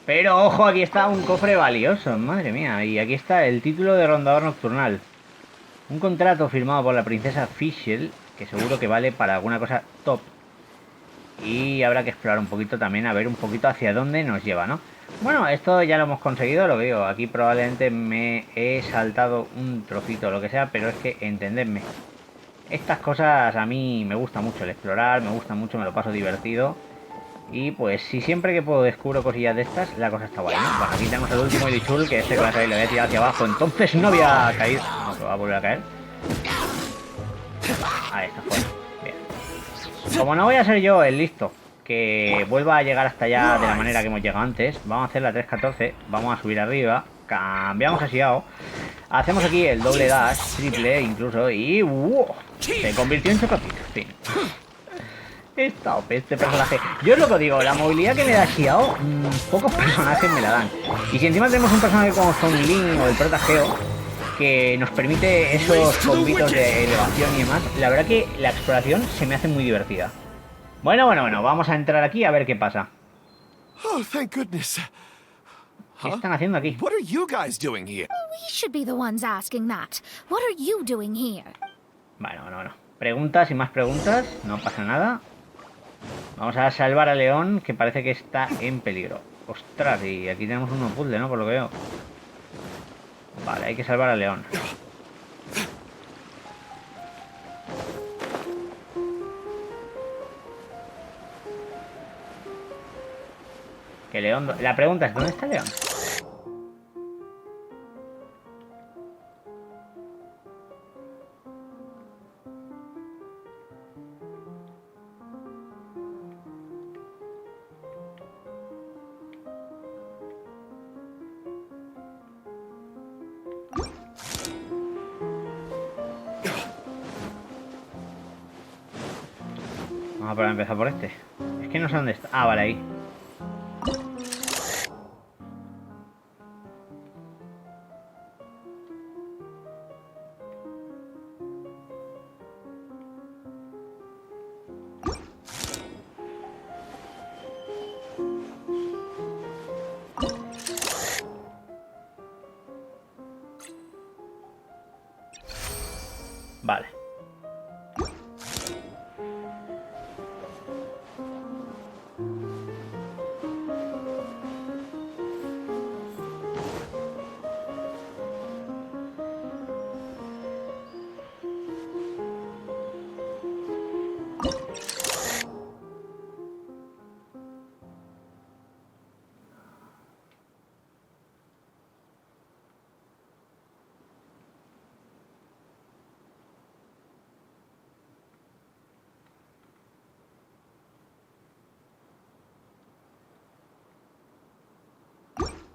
Pero ojo, aquí está un cofre valioso, madre mía. Y aquí está el título de rondador nocturnal. Un contrato firmado por la princesa Fischl, que seguro que vale para alguna cosa top. Y habrá que explorar un poquito también, a ver un poquito hacia dónde nos lleva, ¿no? Bueno, esto ya lo hemos conseguido, lo que digo. Aquí probablemente me he saltado un trocito o lo que sea, pero es que entendedme. Estas cosas a mí me gusta mucho el explorar, me gusta mucho, me lo paso divertido. Y pues si siempre que puedo descubro cosillas de estas, la cosa está guay, ¿no? Bueno, aquí tenemos el último Ilichul, que este clase le voy a tirar hacia abajo, entonces no voy a caer. No, que va a volver a caer. Ahí está, fuera. Bien. Como no voy a ser yo el listo que vuelva a llegar hasta allá de la manera que hemos llegado antes, vamos a hacer la 314, vamos a subir arriba, cambiamos a Xiao, hacemos aquí el doble dash, triple incluso, y se convirtió en chocapito, en fin. Está OP este personaje. Yo es lo que digo, la movilidad que me da Xiao, pocos personajes me la dan. Y si encima tenemos un personaje como Son Lin o el Protageo, que nos permite esos combitos de elevación y demás, la verdad que la exploración se me hace muy divertida. Bueno, vamos a entrar aquí a ver qué pasa. Oh, thank goodness. ¿Qué están haciendo aquí? What are you guys doing here? We should be the ones asking that. What are you doing here? Bueno. Preguntas y más preguntas, no pasa nada. Vamos a salvar a León, que parece que está en peligro. Ostras, y aquí tenemos un puzzle, ¿no? Por lo que veo. Vale, hay que salvar a León. Que León... La pregunta es, ¿dónde está León? Vamos a empezar por este. Es que no sé dónde está. Ah, vale, ahí. Vale.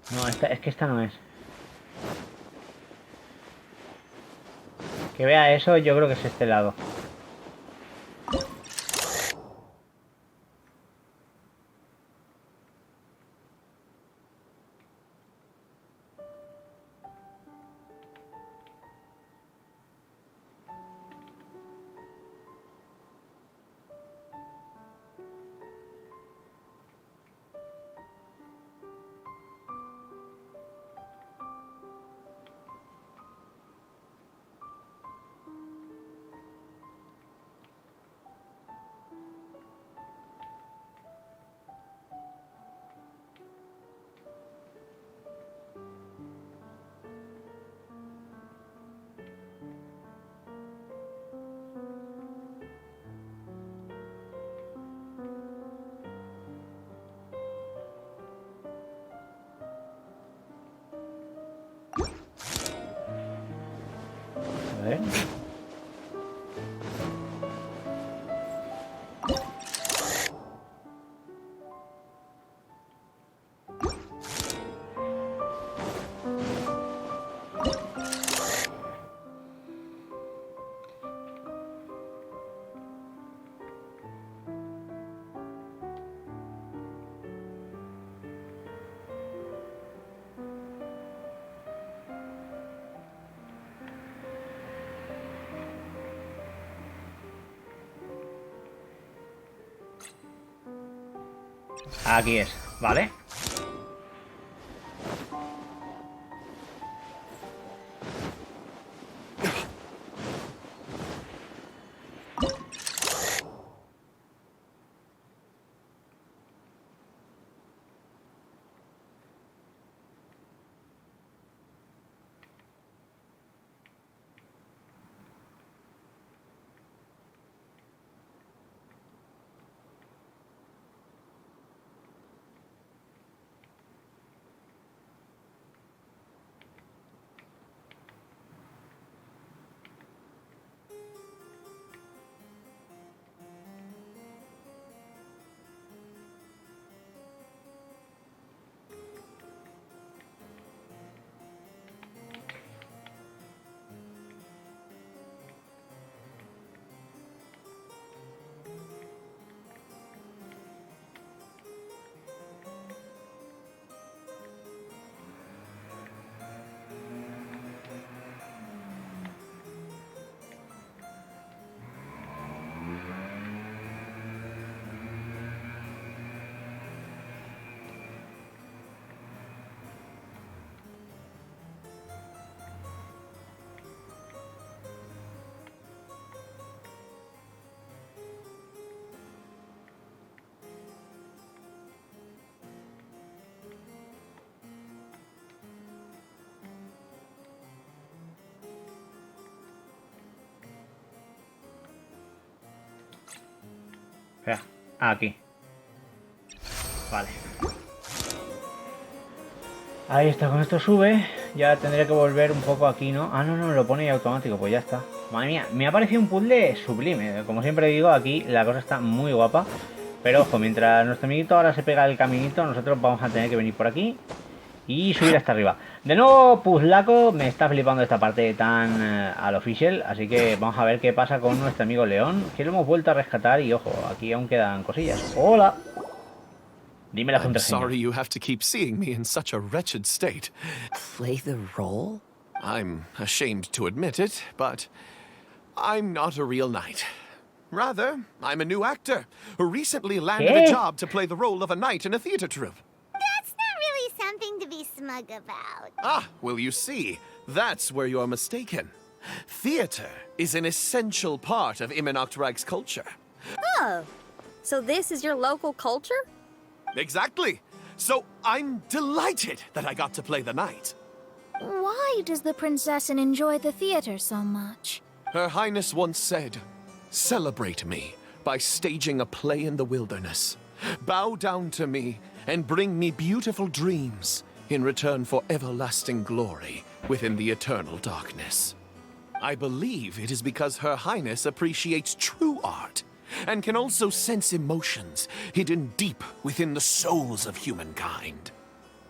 No, es que esta no es. Que vea eso, yo creo que es este lado. ver. Aquí es, ¿vale? Espera, aquí. Vale. Ahí está, con esto sube. Ya tendré que volver un poco aquí, ¿no? Ah, no, lo pone ahí automático, pues ya está. Madre mía, me ha parecido un puzzle sublime. Como siempre digo, aquí la cosa está muy guapa. Pero ojo, mientras nuestro amiguito ahora se pega el caminito, nosotros vamos a tener que venir por aquí y subir hasta arriba. De nuevo, puzzlaco, me está flipando esta parte tan a lo Fischl, así que vamos a ver qué pasa con nuestro amigo León, que lo hemos vuelto a rescatar y ojo, aquí aún quedan cosillas. Hola. Dime la contraseña. Sorry you have to keep seeing me in such a wretched state. Play the role? I'm ashamed to admit it, but I'm not a real knight. Rather, I'm a new actor who recently landed a job to play the role of a knight in a theater troupe. That's not really something to be smug about. Ah, well, you see, that's where you're mistaken. Theater is an essential part of Immenoctreg's culture. Oh, so this is your local culture? Exactly. So I'm delighted that I got to play the knight. Why does the princessen enjoy the theater so much? Her Highness once said, "Celebrate me by staging a play in the wilderness. Bow down to me and bring me beautiful dreams in return for everlasting glory within the eternal darkness." I believe it is because Her Highness appreciates true art and can also sense emotions hidden deep within the souls of humankind.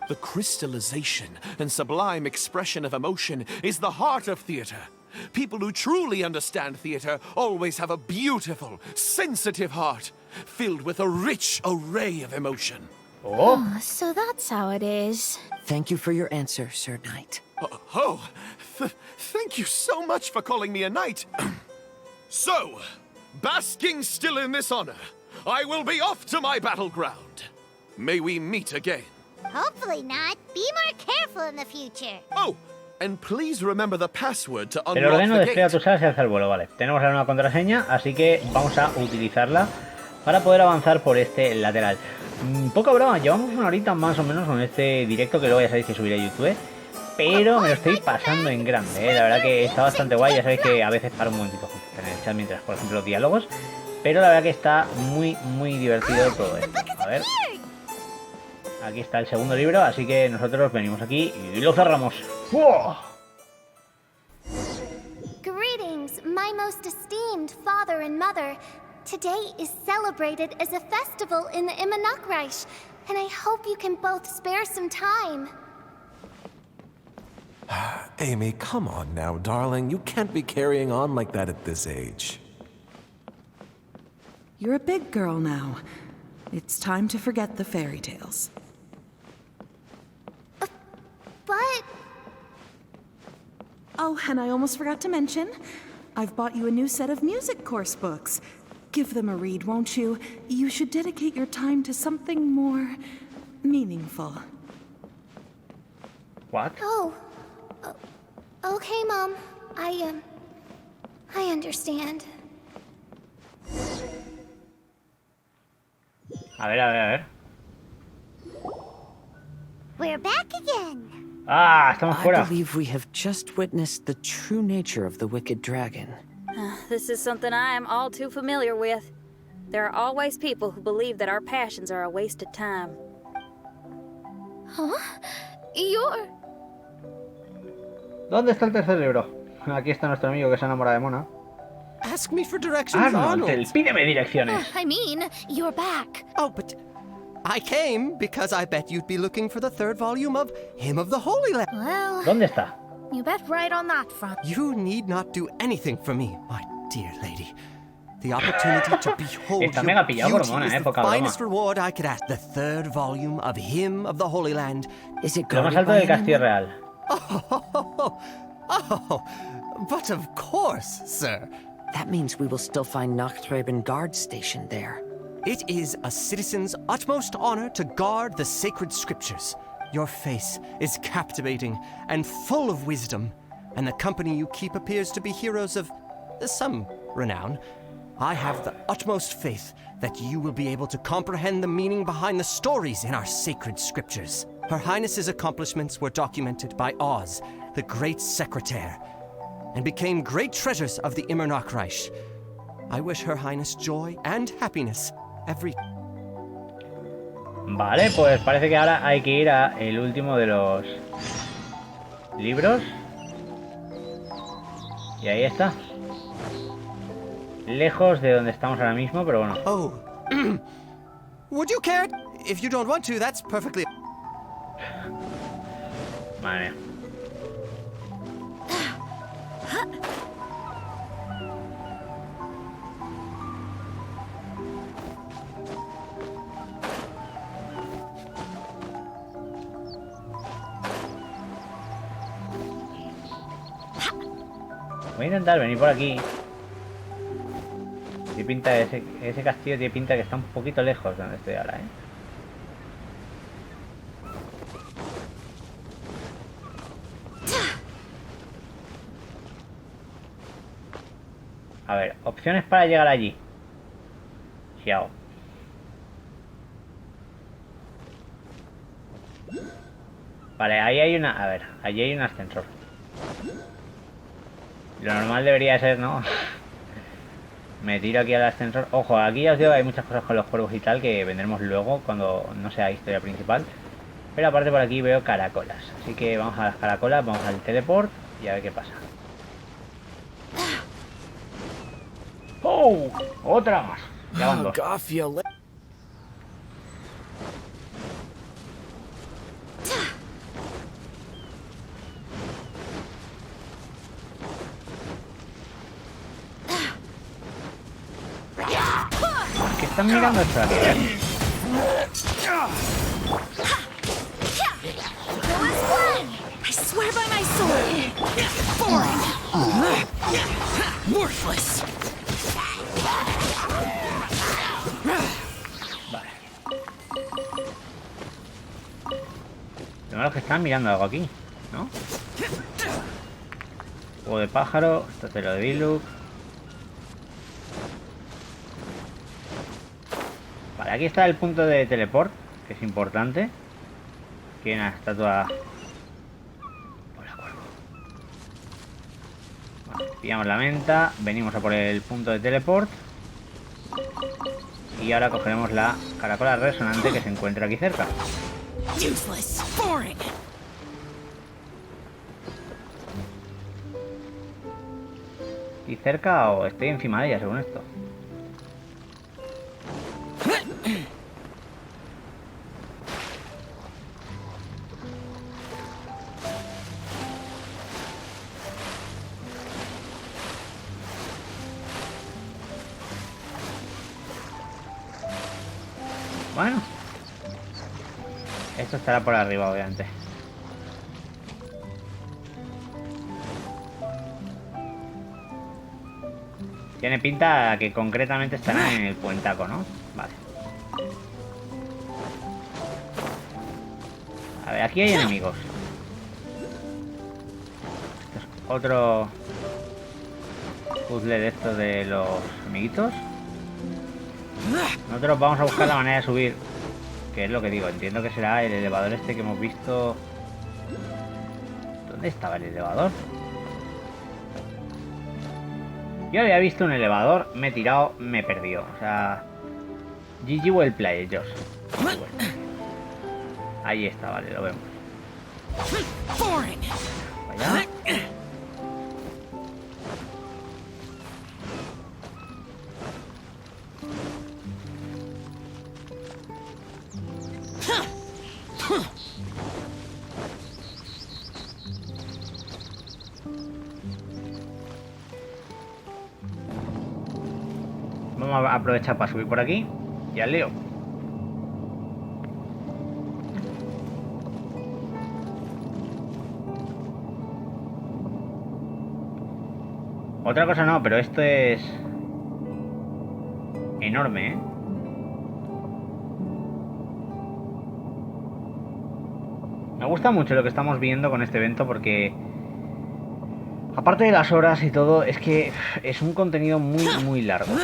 The crystallization and sublime expression of emotion is the heart of theater. People who truly understand theater always have a beautiful, sensitive heart filled with a rich array of emotion. Oh, so that's how it is. Thank you for your answer, Sir Knight. Thank you so much for calling me a knight. So, basking still in this honor, I will be off to my battleground. May we meet again. Hopefully not. Be more careful in the future. Oh, and please remember the password to El unlock ordeno the despliega gate. tus alas y alza el vuelo, vale. Tenemos la nueva contraseña, así que vamos a utilizarla para poder avanzar por este lateral. Poca broma, llevamos una horita más o menos con este directo, que luego ya sabéis que subiré a YouTube. Pero me lo estoy pasando en grande, La verdad que está bastante guay. Ya sabéis que a veces paro un momentito en el chat mientras, por ejemplo, diálogos. Pero la verdad que está muy divertido todo esto. A ver. Aquí está el segundo libro, así que nosotros venimos aquí y lo cerramos. ¡Wow! is my most esteemed father and mother, today is celebrated as a festival in the Immonakreich, and I hope you can both spare some time. Amy, come on now, darling. You can't be carrying on like that at this age. You're a big girl now. It's time to forget the fairy tales. But... Oh, and I almost forgot to mention, I've bought you a new set of music course books. Give them a read, won't you? You should dedicate your time to something more meaningful. What? Oh. Okay, Mom. I understand. A ver. We're back again. Ah, estamos fuera. I believe we have just witnessed the true nature of the wicked dragon. This is something I am all too familiar with. There are always people who believe that our passions are a waste of time. Huh? You're... ¿Dónde está el tercer libro? Aquí está nuestro amigo que se enamora de Mona. Ask me for directions, Arnold, pídeme direcciones. I mean, you're back. Oh, but I came because I bet you'd be looking for the third volume of Hymn of the Holy Land. Well... ¿Dónde está? You bet right on that front. You need not do anything for me, my dear lady. The opportunity to behold your beauty is the finest reward I could ask. The third volume of Hymn of the Holy Land. Is it Lo más alto del Castillo Real. Oh, but of course, sir. That means we will still find Nachthreben guard stationed there. It is a citizen's utmost honor to guard the sacred scriptures. Your face is captivating and full of wisdom, and the company you keep appears to be heroes of some renown. I have the utmost faith that you will be able to comprehend the meaning behind the stories in our sacred scriptures. Her Highness's accomplishments were documented by Oz, the great secretaire, and became great treasures of the Immonakreich. I wish Her Highness joy and happiness every... Vale, pues parece que ahora hay que ir a el último de los libros. Y ahí está. Lejos de donde estamos ahora mismo, pero bueno. Oh. Would you care? If you don't want to, that's perfectly... Vale. Voy a intentar venir por aquí. Tiene pinta de ese castillo tiene pinta que está un poquito lejos de donde estoy ahora, ¿eh? A ver, opciones para llegar allí. Xiao. Vale, ahí hay una... A ver, allí hay un ascensor. Lo normal debería ser, ¿no? Me tiro aquí al ascensor. Ojo, aquí ya os digo que hay muchas cosas con los cuervos y tal que vendremos luego cuando no sea historia principal. Pero aparte por aquí veo caracolas. Así que vamos a las caracolas, vamos al teleport y a ver qué pasa. ¡Oh! ¡Otra más! Ya van dos. ¿Qué están mirando esto aquí? I swear by my sword. Boring. Worthless. Vale. Lo malo es que están mirando algo aquí, ¿no? Juego de pájaro, esto te lo de Biluk. Vale, aquí está el punto de teleport, que es importante. Aquí hay una estatua. Hola, cuervo. Vale, pillamos la menta, venimos a por el punto de teleport. Y ahora cogeremos la caracola resonante que se encuentra aquí cerca. Useless. Boring. ¿Estoy cerca o estoy encima de ella según esto? Bueno, esto estará por arriba, obviamente. Tiene pinta que concretamente estarán en el puentaco, ¿no? Vale. A ver, aquí hay enemigos. Esto es otro puzzle de estos de los amiguitos. Nosotros vamos a buscar la manera de subir, que es lo que digo. Entiendo que será el elevador este que hemos visto. ¿Dónde estaba el elevador? Yo había visto un elevador, me he tirado, me he perdido. O sea, GG well played, Josh. Bueno. Ahí está, vale, lo vemos. Vaya. Vamos a aprovechar para subir por aquí y al lío. Otra cosa no, pero esto es enorme, ¿eh? Me gusta mucho lo que estamos viendo con este evento porque, aparte de las horas y todo, es que es un contenido muy largo.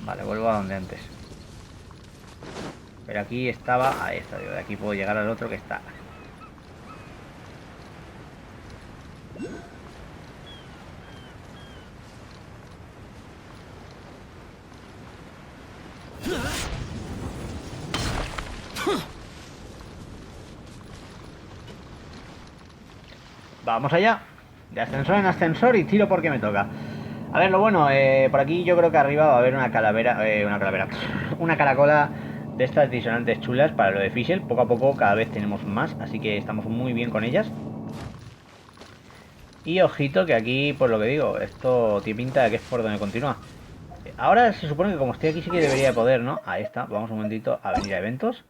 Vale, vuelvo a donde antes. Pero aquí estaba... Ahí está, digo, de aquí puedo llegar al otro que está. Vamos allá. De ascensor en ascensor y tiro porque me toca. A ver, lo bueno, por aquí yo creo que arriba va a haber una caracola de estas disonantes chulas para lo de Fischl. Poco a poco cada vez tenemos más, así que estamos muy bien con ellas. Y ojito que aquí, por lo que digo, esto tiene pinta de que es por donde continúa. Ahora se supone que como estoy aquí sí que debería de poder, ¿no? Ahí está, vamos un momentito a venir a eventos.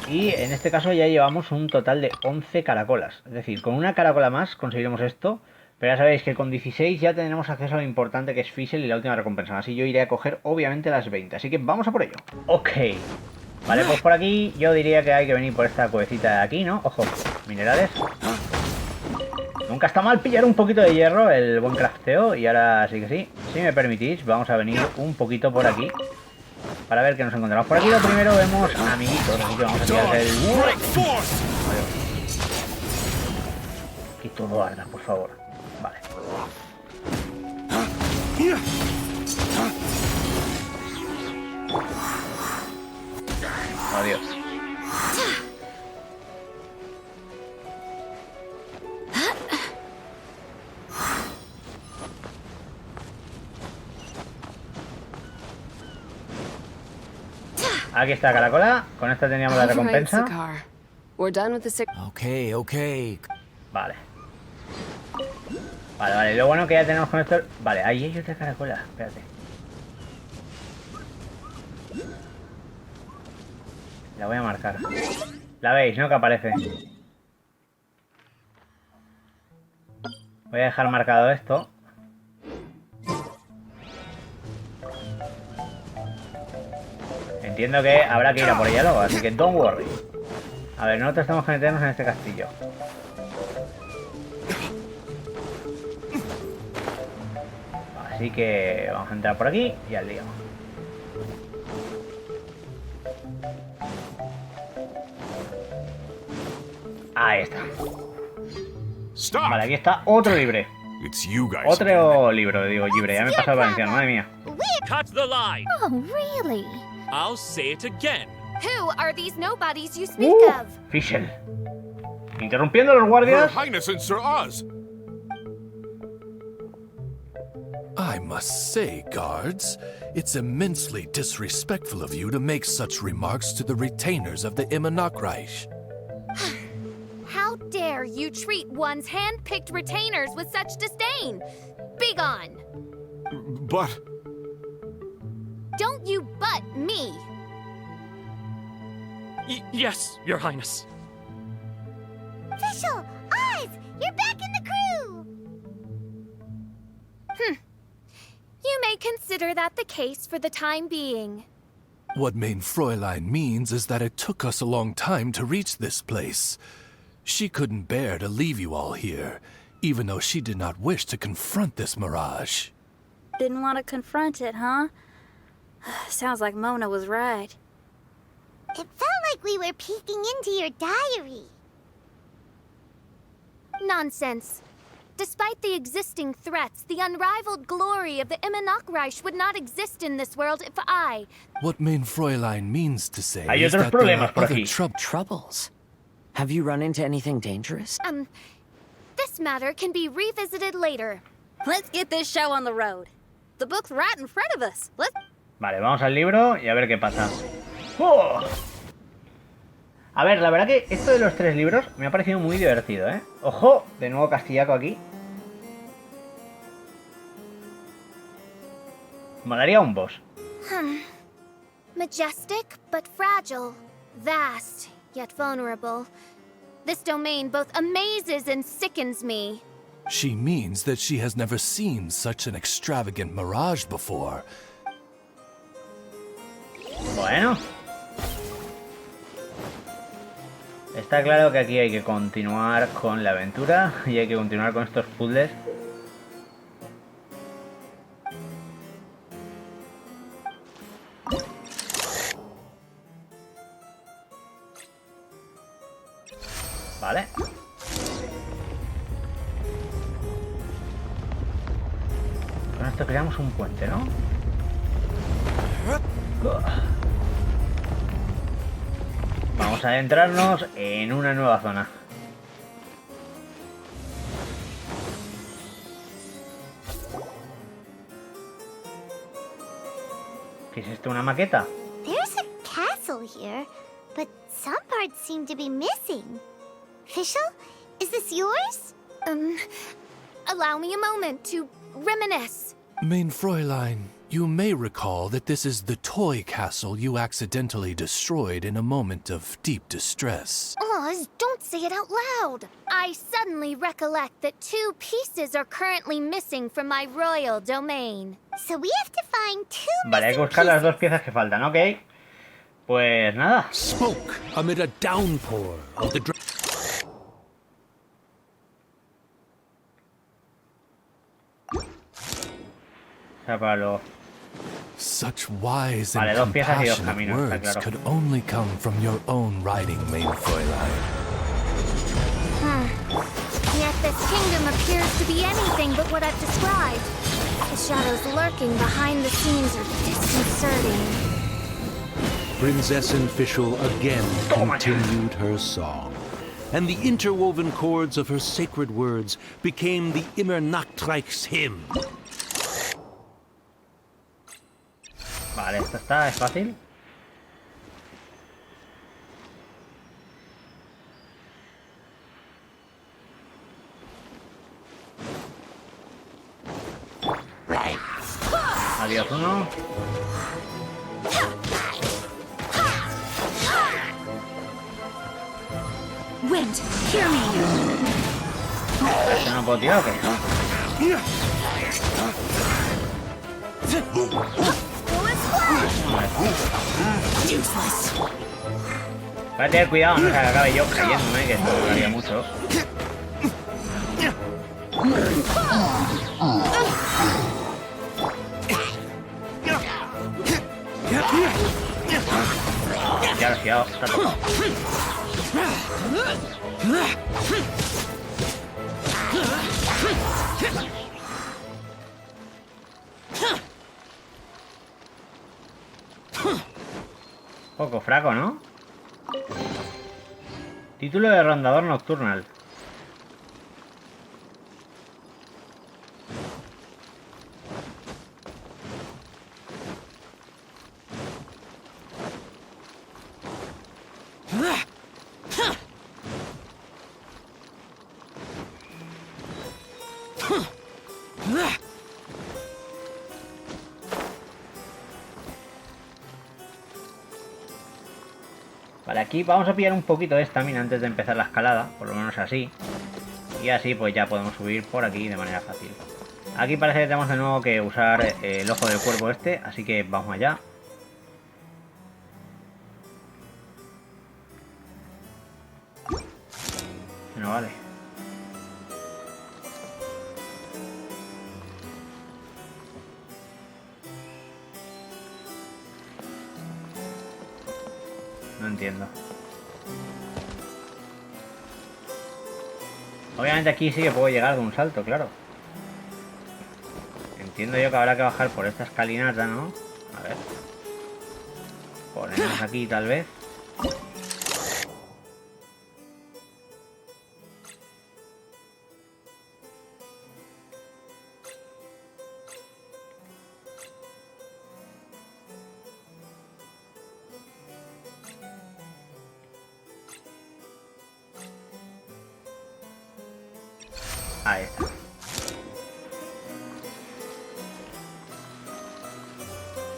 Y en este caso ya llevamos un total de 11 caracolas. Es decir, con una caracola más conseguiremos esto. Pero ya sabéis que con 16 ya tendremos acceso a lo importante que es Fischl y la última recompensa. Así yo iré a coger obviamente las 20. Así que vamos a por ello. Ok. Vale, pues por aquí yo diría que hay que venir por esta cuevecita de aquí, ¿no? Ojo, minerales. Nunca está mal pillar un poquito de hierro, el buen crafteo. Y ahora sí que sí, si me permitís, vamos a venir un poquito por aquí para ver qué nos encontramos. Por aquí lo primero vemos amiguitos, así que vamos a tirar el... Que todo arda, por favor. Vale. Adiós. Aquí está caracola. Con esta teníamos la recompensa. Okay. Vale. Vale, lo bueno que ya tenemos con esto... Vale, ahí hay otra caracola, espérate. La voy a marcar. La veis, ¿no? Que aparece. Voy a dejar marcado esto. Entiendo que habrá que ir a por ella luego, así que don't worry. A ver, nosotros tenemos que meternos en este castillo. Así que vamos a entrar por aquí y al lío. Ahí está. Vale, aquí está otro libre. Otro libro, digo, libre. Ya me he pasado el valenciano, madre mía. Cut the line. Oh, really? I'll say it again. Who are these nobodies you speak of? Fischl. Interrumpiendo a los guardias. Her Highness and Sir Oz. I must say, guards, it's immensely disrespectful of you to make such remarks to the retainers of the Immonokreich. How dare you treat one's hand-picked retainers with such disdain? Begone! But... Don't you butt me! Yes, Your Highness. Fischl! Oz! You're back in the crew! You may consider that the case for the time being. What mein Fräulein means is that it took us a long time to reach this place. She couldn't bear to leave you all here, even though she did not wish to confront this mirage. Didn't want to confront it, huh? Sounds like Mona was right. It felt like we were peeking into your diary. Nonsense. Despite the existing threats, the unrivaled glory of the Immonokreich would not exist in this world if I... What mein Fräulein means to say Hay is otros that there problemas are por other aquí. Troubles? Have you run into anything dangerous? This matter can be revisited later. Let's get this show on the road. The book's right in front of us. Let's... Vale, vamos al libro y a ver qué pasa. ¡Oh! A ver, la verdad que esto de los 3 libros me ha parecido muy divertido, ¿eh? ¡Ojo! De nuevo castillaco aquí. Molaría un boss. Majestic but fragile. Vast yet vulnerable. This domain both amazes and sickens me. She means that she has never seen such an extravagant mirage before. Bueno. Está claro que aquí hay que continuar con la aventura y hay que continuar con estos puzzles. Vale. Con esto creamos un puente, ¿no? Vamos a adentrarnos en una nueva zona. ¿Qué es esto? ¿Una maqueta? There's a castle here, but some parts seem to be missing. Fischl, is this yours? Allow me a moment to reminisce. Mein Fräulein, you may recall that this is the toy castle you accidentally destroyed in a moment of deep distress. Oz, don't say it out loud. I suddenly recollect that 2 pieces are currently missing from my royal domain. So we have to find 2 Vale, hay que buscar las 2 piezas que faltan, ¿ok? Pues nada. Smoke amid a downpour of the Para luego. Such wise Vale, and 2 piezas y 2 compassionate caminos, está words claro. could only come from your own writing, mein Fräulein. Yet this kingdom appears to be anything but what I've described. The shadows lurking behind the scenes are disconcerting. Prinzessin Fischl again continued her song, and the interwoven chords of her sacred words became the Immonokreich's hymn. Vale, esto está, es fácil. Adiós uno. Wind, hear me. ¿Esto no puedo tirar o qué? Voy a tener cuidado, no se acabe yo cayéndome, que esto duraría mucho. Ya lo he fiado, está tocado. Poco fraco, ¿no? Título de rondador nocturnal. Vale, aquí vamos a pillar un poquito de estamina antes de empezar la escalada, por lo menos así. Y así pues ya podemos subir por aquí de manera fácil. Aquí parece que tenemos de nuevo que usar el ojo del cuervo este, así que vamos allá. No vale. No entiendo. Obviamente aquí sí que puedo llegar de un salto, claro. Entiendo yo que habrá que bajar por esta escalinata, ¿no? A ver. Ponemos aquí tal vez. Ahí está.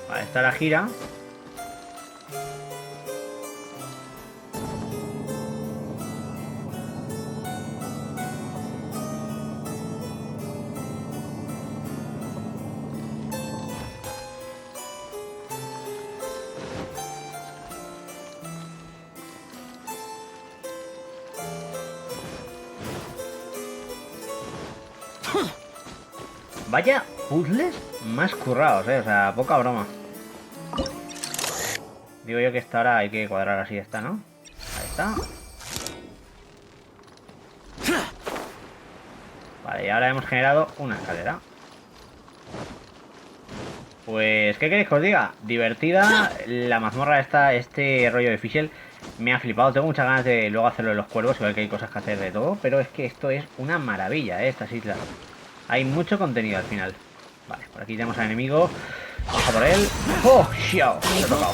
Vale, está la gira. Vaya puzzles más currados, o sea, poca broma. Digo yo que esta ahora hay que cuadrar así, está, ¿no? Ahí está. Vale, y ahora hemos generado una escalera. Pues, ¿qué queréis que os diga? Divertida, la mazmorra esta, este rollo de Fischl me ha flipado. Tengo muchas ganas de luego hacerlo de los cuervos, igual que hay cosas que hacer de todo, pero es que esto es una maravilla, estas islas. Hay mucho contenido al final. Vale, por aquí tenemos al enemigo. Vamos a por él. ¡Oh, xiao! Me he tocado.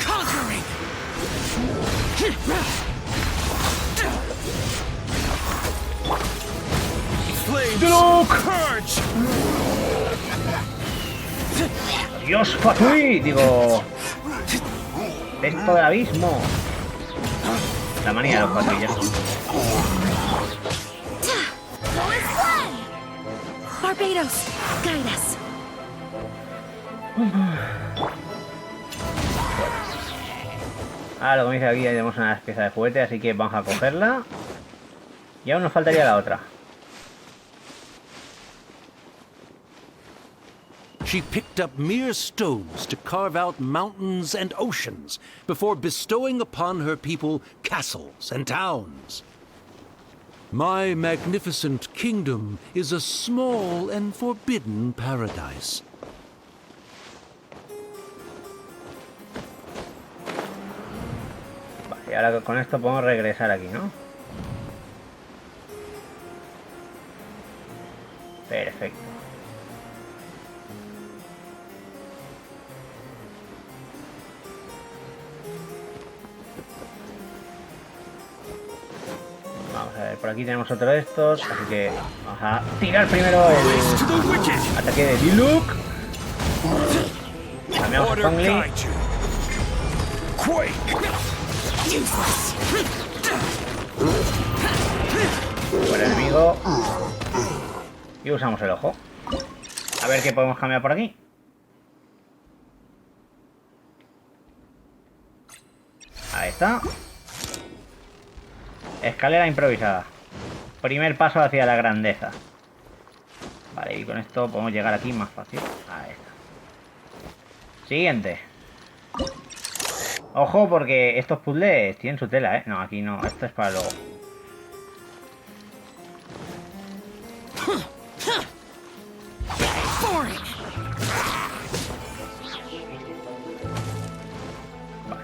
¡Dios, Fatui! Digo... Esto del abismo. La manía de los patrullas. Barbados, guide us. Ahora, como dice aquí, ya tenemos una pieza de juguete, así que vamos a cogerla. Y aún nos faltaría la otra. She picked up mere stones to carve out mountains and oceans before bestowing upon her people castles and towns. My magnificent kingdom is a small and forbidden paradise. Vale, y ahora con esto podemos regresar aquí, ¿no? Perfecto. Vamos a ver, por aquí tenemos otro de estos, así que vamos a tirar primero el ataque de Diluc. Cambiamos a Zhongli. Por el enemigo. Y usamos el ojo. A ver qué podemos cambiar por aquí. Ahí está. Escalera improvisada. Primer paso hacia la grandeza. Vale, y con esto podemos llegar aquí más fácil. Ahí está. Siguiente. Ojo, porque estos puzzles tienen su tela, ¿eh? No, aquí no. Esto es para luego. Vale.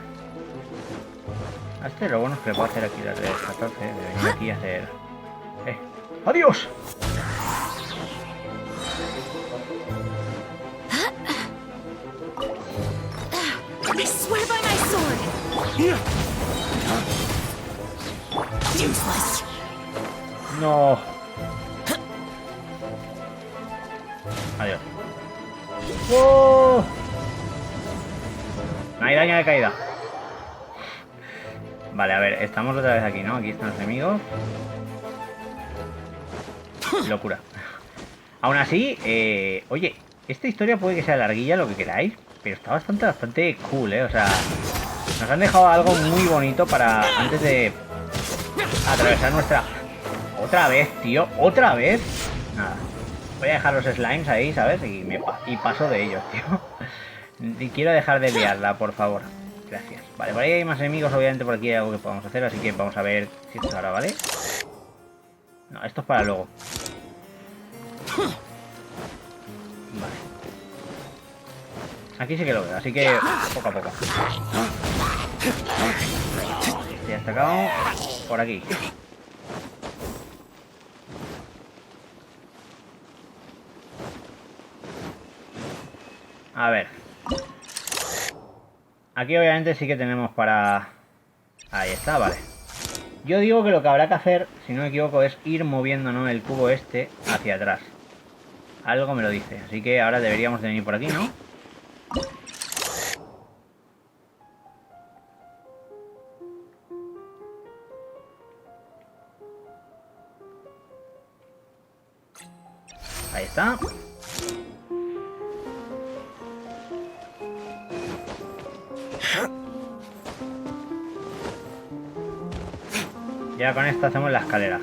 A este lo bueno es que le puedo hacer aquí la 14, de venir aquí a hacer... ¡Adiós! I swear by my sword. Useless. No. Adiós. ¡Oh! No hay daño de caída. Vale, a ver, estamos otra vez aquí, ¿no? Aquí están los enemigos. Locura. Aún así, oye, esta historia puede que sea larguilla, lo que queráis, pero está bastante cool, ¿eh? O sea, nos han dejado algo muy bonito para antes de atravesar nuestra... Otra vez, tío, otra vez. Nada, voy a dejar los slimes ahí, ¿sabes? Y paso de ellos, tío. Y quiero dejar de liarla, por favor. Gracias. Vale, por ahí hay más enemigos, obviamente por aquí hay algo que podamos hacer, así que vamos a ver si esto ahora, ¿vale? No, esto es para luego. Vale. Aquí sí que lo veo, así que poco a poco. Ya está acabado. Por aquí. A ver. Aquí obviamente sí que tenemos para... Ahí está, vale. Yo digo que lo que habrá que hacer, si no me equivoco, es ir moviéndonos el cubo este hacia atrás. Algo me lo dice. Así que ahora deberíamos de venir por aquí, ¿no? Ahí está. Ya con esto hacemos la escalera,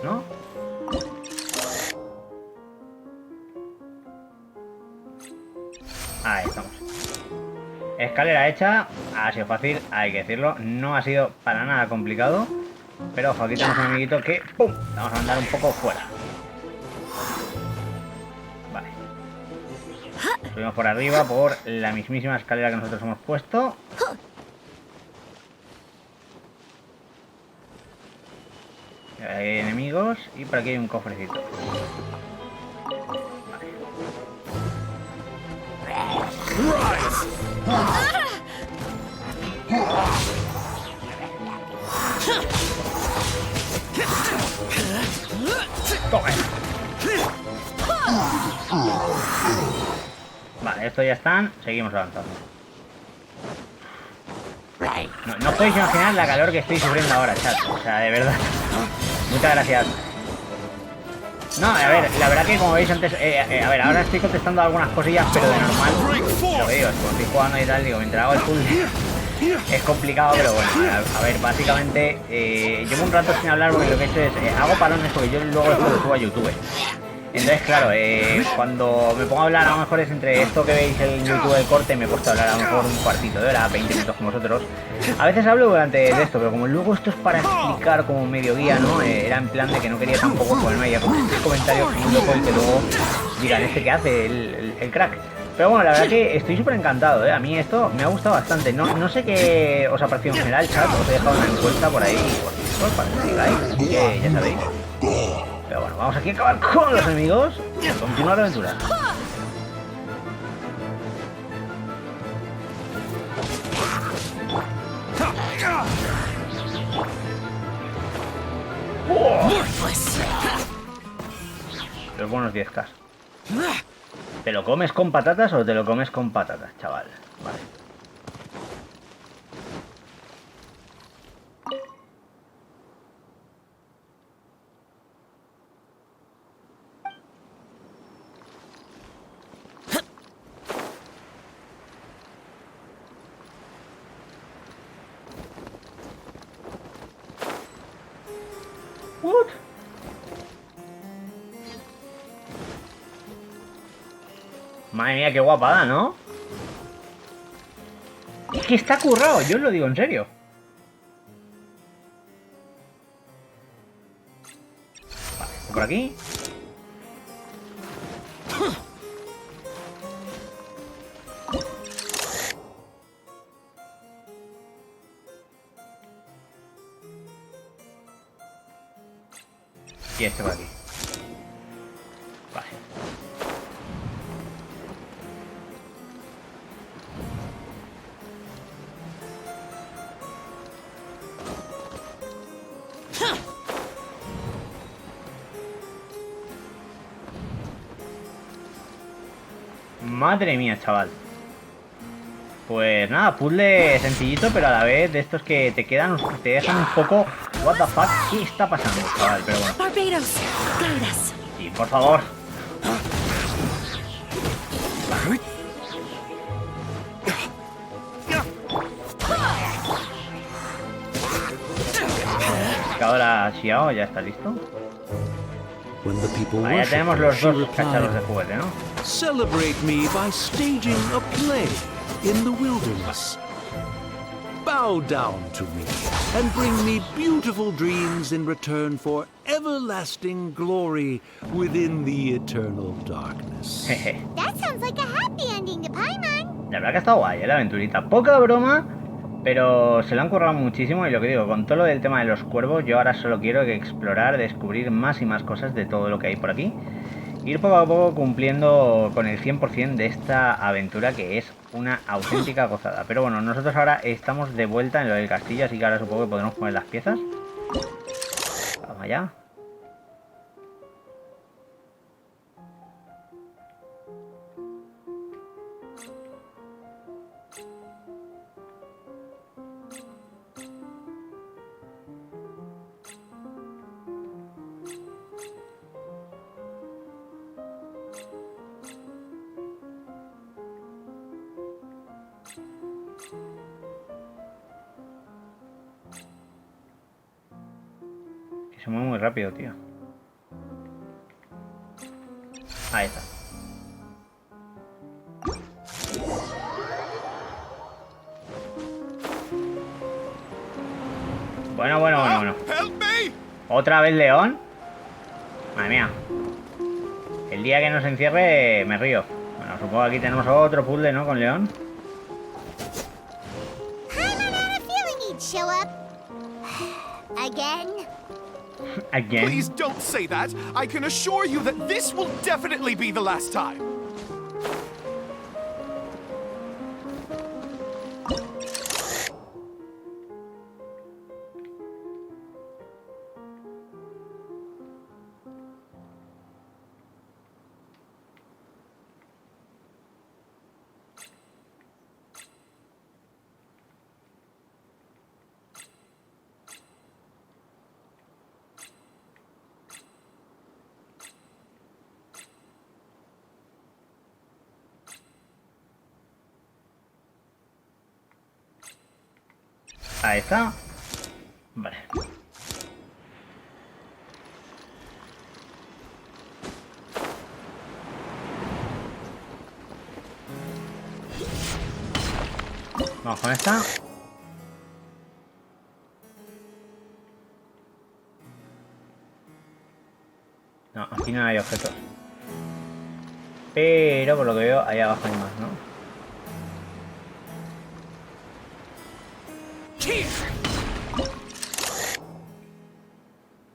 ¿no? Ahí estamos. Escalera hecha. Ha sido fácil, hay que decirlo. No ha sido para nada complicado. Pero ojo, aquí tenemos un amiguito que... ¡pum! Vamos a andar un poco fuera. Vale. Subimos por arriba por la mismísima escalera que nosotros hemos puesto. Hay enemigos y por aquí hay un cofrecito. Vale. Vale, estos ya están. Seguimos avanzando. No podéis imaginar la calor que estoy sufriendo ahora, chat. O sea, de verdad. Muchas gracias. No, a ver, la verdad que como veis antes... a ver, ahora estoy contestando algunas cosillas, pero de normal. Lo que digo, como estoy jugando y tal, digo, mientras hago el full... Es complicado, pero bueno, a ver, básicamente... llevo un rato sin hablar porque lo que he hecho es... hago parones porque yo luego esto lo subo a YouTube. Entonces, claro, cuando me pongo a hablar, a lo mejor es entre esto que veis en YouTube del corte, me he puesto a hablar a lo mejor un cuartito de hora, 20 minutos con vosotros. A veces hablo durante de esto, pero como luego esto es para explicar como medio guía, ¿no? Era en plan de que no quería tampoco ponerme ahí a comentarios como un loco y que luego digan, ¿este qué hace? El crack. Pero bueno, la verdad que estoy súper encantado, ¿eh? A mí esto me ha gustado bastante. No sé qué os ha parecido en general, chat. Os he dejado una encuesta por ahí, por Discord, para que sigáis, así que ya sabéis. Pero bueno, vamos aquí a acabar con los enemigos y a continuar la aventura. Los buenos 10k. ¿Te lo comes con patatas o te lo comes con patatas, chaval? Vale. What? Madre mía, qué guapada, ¿no? Es que está currado, yo os lo digo en serio. Vale, por aquí. Y este por aquí. Vale. Madre mía, chaval. Pues nada, puzzle sencillito, pero a la vez de estos que te quedan, te dejan un poco... What the fuck, ¿qué está pasando, chaval? Pero bueno. Sí, por favor. Que ahora Xiao ya está listo. Ahí ya tenemos los dos cacharros de juguete, ¿no? Celebrate me by staging a play in the wilderness. Bow down to me and bring me beautiful dreams in return for everlasting glory within the eternal darkness. That sounds like a happy ending to Paimon. La verdad que ha estado guay, la aventurita. Poca broma, pero se lo han currado muchísimo. Y lo que digo, con todo lo del tema de los cuervos, yo ahora solo quiero explorar, descubrir más y más cosas de todo lo que hay por aquí. Ir poco a poco cumpliendo con el 100% de esta aventura, que es una auténtica gozada. Pero bueno, nosotros ahora estamos de vuelta en lo del castillo, así que ahora supongo que podremos poner las piezas. Vamos allá. Se mueve muy rápido, tío. Ahí está. Bueno. ¿Otra vez león? Madre mía. El día que nos encierre me río. Bueno, supongo que aquí tenemos otro puzzle, ¿no? Con león. Again? Please don't say that. I can assure you that this will definitely be the last time. Ahí está. Vale. Vamos con esta. No, aquí no hay objetos. Pero por lo que veo, ahí abajo hay más, ¿no?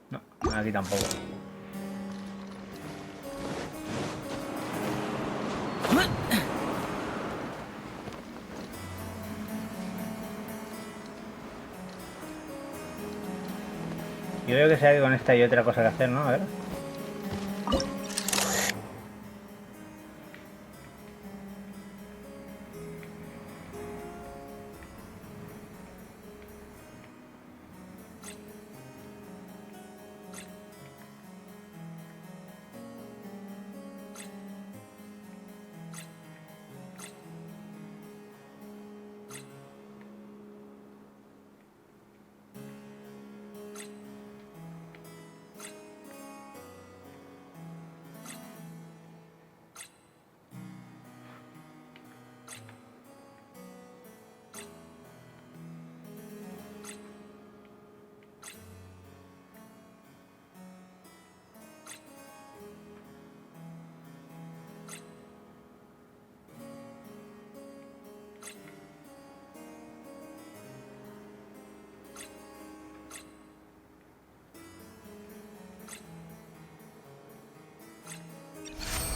No, aquí tampoco. Yo creo que sea que con esta hay otra cosa que hacer, ¿no? A ver.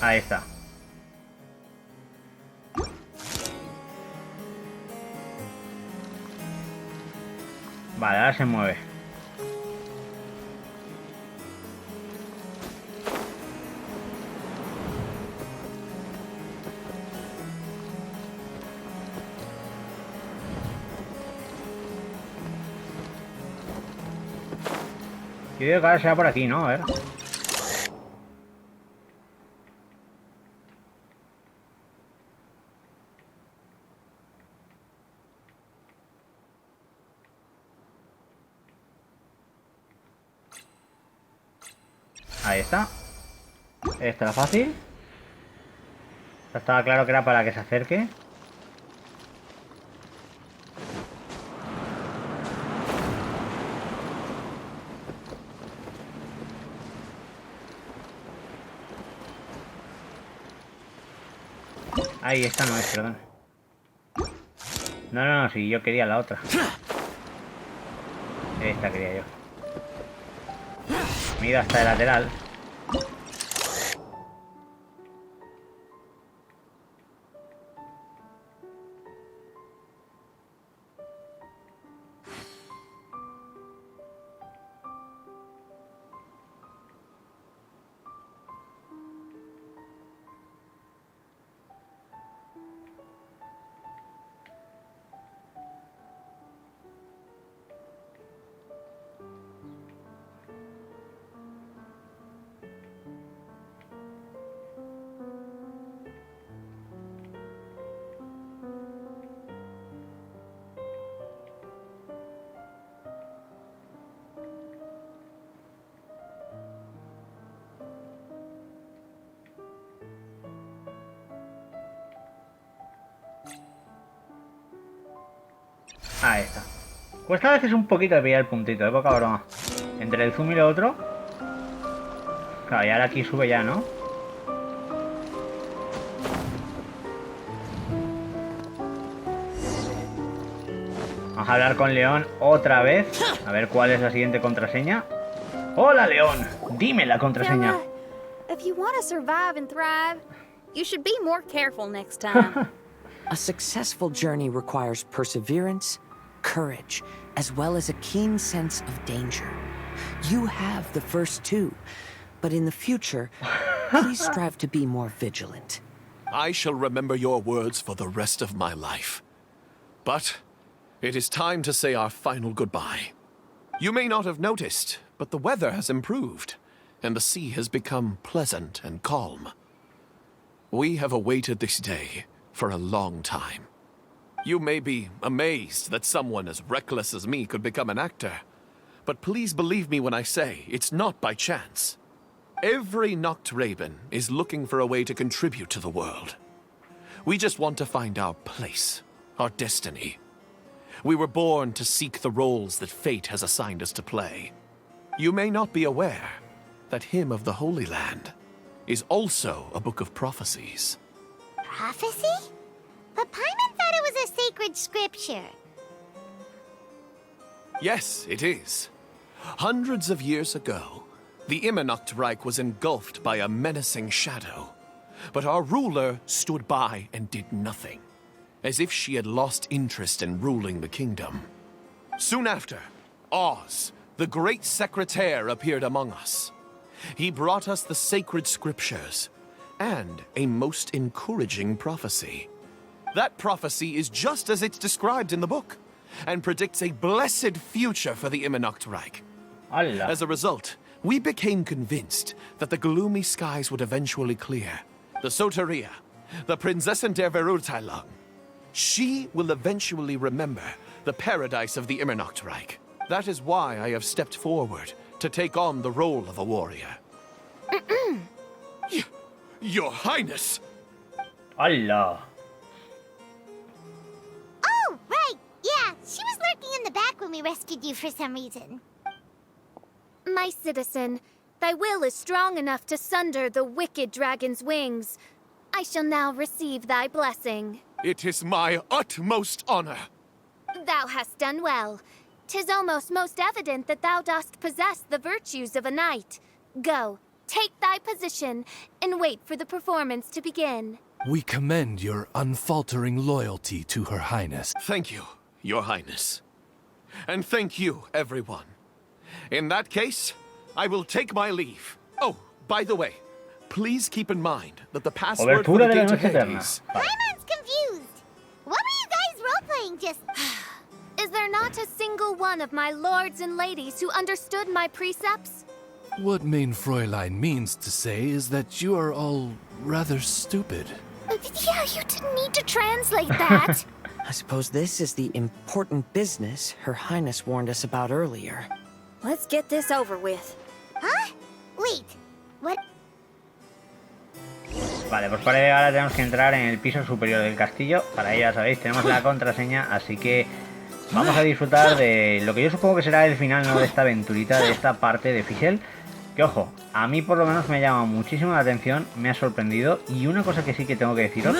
Ahí está. Vale, ahora se mueve. Yo digo que ahora será por aquí, ¿no? A ver. Ahí está. Esta era fácil. Estaba claro que era para que se acerque. Ahí esta no es, perdón. No, si yo quería la otra. Esta quería yo. Me he ido hasta el lateral. Ahí está. Cuesta a veces un poquito de pillar el puntito, de poca broma. Entre el zoom y lo otro. Claro, y ahora aquí sube ya, ¿no? Vamos a hablar con León otra vez. A ver cuál es la siguiente contraseña. Hola, León. Dime la contraseña. If you want to survive and thrive, you should be more careful next time. A successful journey requires perseverance, courage, as well as a keen sense of danger. You have the first two, but in the future, please strive to be more vigilant. I shall remember your words for the rest of my life. But it is time to say our final goodbye. You may not have noticed, but the weather has improved, and the sea has become pleasant and calm. We have awaited this day for a long time. You may be amazed that someone as reckless as me could become an actor, but please believe me when I say it's not by chance. Every Nachtraben is looking for a way to contribute to the world. We just want to find our place, our destiny. We were born to seek the roles that fate has assigned us to play. You may not be aware that Hymn of the Holy Land is also a book of prophecies. Prophecy? But Paimon thought it was a sacred scripture. Yes, it is. Hundreds of years ago, the Immernachtreich was engulfed by a menacing shadow. But our ruler stood by and did nothing, as if she had lost interest in ruling the kingdom. Soon after, Oz, the great secretaire, appeared among us. He brought us the sacred scriptures and a most encouraging prophecy. That prophecy is just as it's described in the book, and predicts a blessed future for the Immernachtreich. As a result, we became convinced that the gloomy skies would eventually clear. The Soteria, the Prinzessin der Verurteilung, she will eventually remember the paradise of the Immernachtreich. That is why I have stepped forward to take on the role of a warrior. Your Highness! Allah. Oh, right. Yeah, she was lurking in the back when we rescued you for some reason. My citizen, thy will is strong enough to sunder the wicked dragon's wings. I shall now receive thy blessing. It is my utmost honor. Thou hast done well. 'Tis almost most evident that thou dost possess the virtues of a knight. Go, take thy position, and wait for the performance to begin. We commend your unfaltering loyalty to Her Highness. Thank you, Your Highness. And thank you, everyone. In that case, I will take my leave. Oh, by the way, please keep in mind that the password for the Aventura de la gate Noche ahead Eterna. is... Paimon's confused. What were you guys role-playing just... Is there not not a single one of my lords and ladies who understood my precepts? What Mein Fräulein means to say is that you are all rather stupid. Yeah, you didn't need to translate that. I suppose this is the important business Her Highness warned us about earlier. Let's get this over with. Huh? Wait, what? Vale, pues para ello ahora tenemos que entrar en el piso superior del castillo. Para ello, ya sabéis, tenemos la contraseña, así que vamos a disfrutar de lo que yo supongo que será el final, ¿no?, de esta aventurita, de esta parte de Fischl. Que ojo, a mí por lo menos me ha llamado muchísimo la atención, me ha sorprendido. Y una cosa que sí que tengo que deciros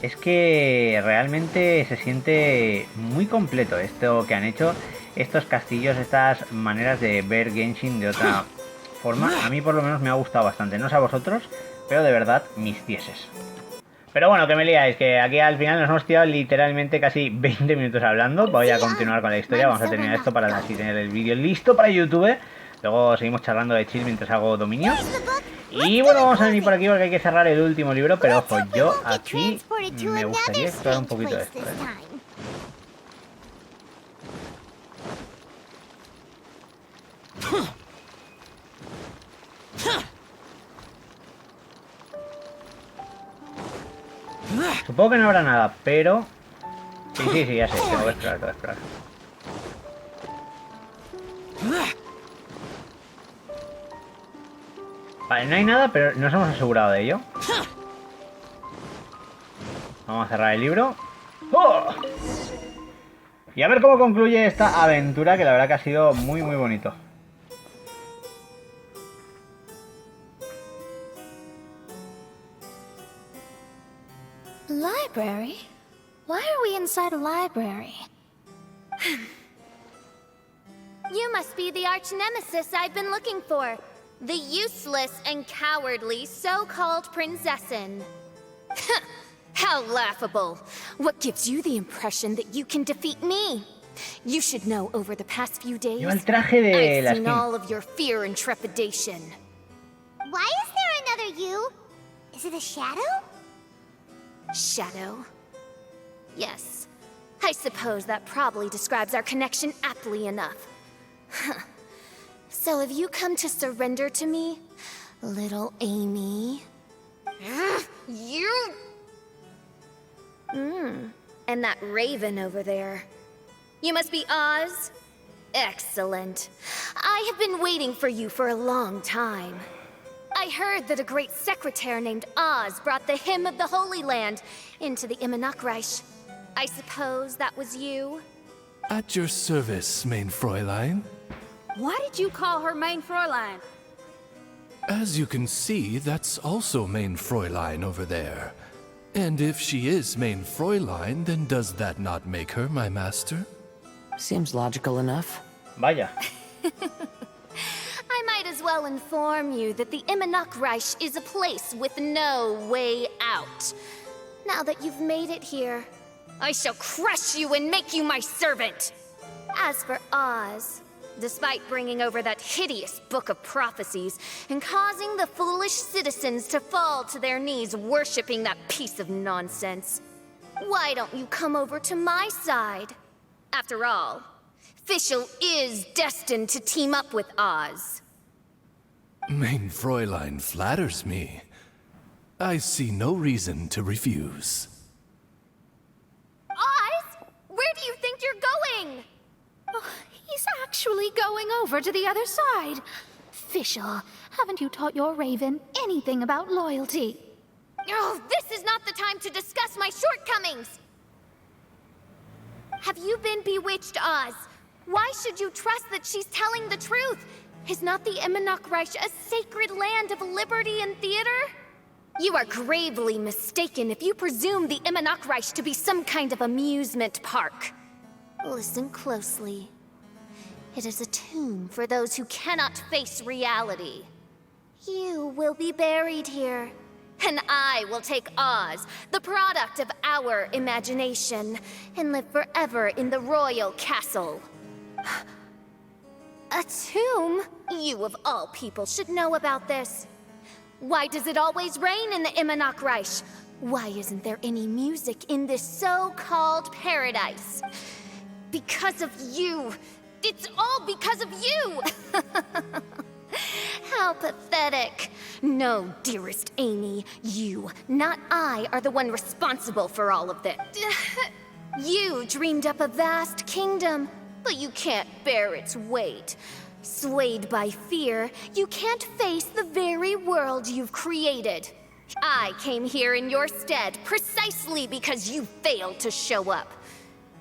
es que realmente se siente muy completo esto que han hecho, estos castillos, estas maneras de ver Genshin de otra forma. A mí por lo menos me ha gustado bastante, no sé a vosotros, pero de verdad mis dieces. Pero bueno, que me liáis, que aquí al final nos hemos tirado literalmente casi 20 minutos hablando. Voy a continuar con la historia, vamos a terminar esto para así tener el vídeo listo para YouTube. Luego seguimos charlando de chill mientras hago dominio. Y bueno, vamos a venir por aquí porque hay que cerrar el último libro. Pero ojo, yo aquí me gustaría explorar un poquito esto, Supongo que no habrá nada, pero... Sí, ya sé, tengo que esperar, Vale, no hay nada, pero nos hemos asegurado de ello. Vamos a cerrar el libro. ¡Oh! Y a ver cómo concluye esta aventura, que la verdad que ha sido muy bonito. Library? Why are we inside a library? You must be the arch nemesis I've been looking for. The useless and cowardly so-called prinzessin. How laughable. What gives you the impression that you can defeat me? You should know over the past few days, Lleva el traje de la I've seen skin. all of your fear and trepidation. Why is there another you? Is it a shadow? Shadow? Yes. I suppose that probably describes our connection aptly enough. So have you come to surrender to me, little Amy? You... And that raven over there. You must be Oz? Excellent. I have been waiting for you for a long time. I heard that a great secretary named Oz brought the hymn of the Holy Land into the Immonakreich. I suppose that was you? At your service, Mein Fräulein. Why did you call her Mein Fräulein? As you can see, that's also Mein Fräulein over there. And if she is Mein Fräulein, then does that not make her my master? Seems logical enough. Vaya. I might as well inform you that the Immonakreich is a place with no way out. Now that you've made it here, I shall crush you and make you my servant. As for Oz, despite bringing over that hideous book of prophecies and causing the foolish citizens to fall to their knees worshipping that piece of nonsense, why don't you come over to my side? After all, Fischl is destined to team up with Oz. Mein Fräulein flatters me. I see no reason to refuse. Oz? Where do you think you're going? Oh, he's actually going over to the other side. Fischl, haven't you taught your raven anything about loyalty? Oh, this is not the time to discuss my shortcomings! Have you been bewitched, Oz? Why should you trust that she's telling the truth? Is not the Immonakreich a sacred land of liberty and theater? You are gravely mistaken if you presume the Immonakreich to be some kind of amusement park. Listen closely. It is a tomb for those who cannot face reality. You will be buried here, and I will take Oz, the product of our imagination, and live forever in the royal castle. A tomb? You of all people should know about this. Why does it always rain in the because of you. It's all because of you! How pathetic. No, dearest Amy, you, not I, are the one responsible for all of this. You dreamed up a vast kingdom, but you can't bear its weight. Swayed by fear, you can't face the very world you've created. I came here in your stead precisely because you failed to show up.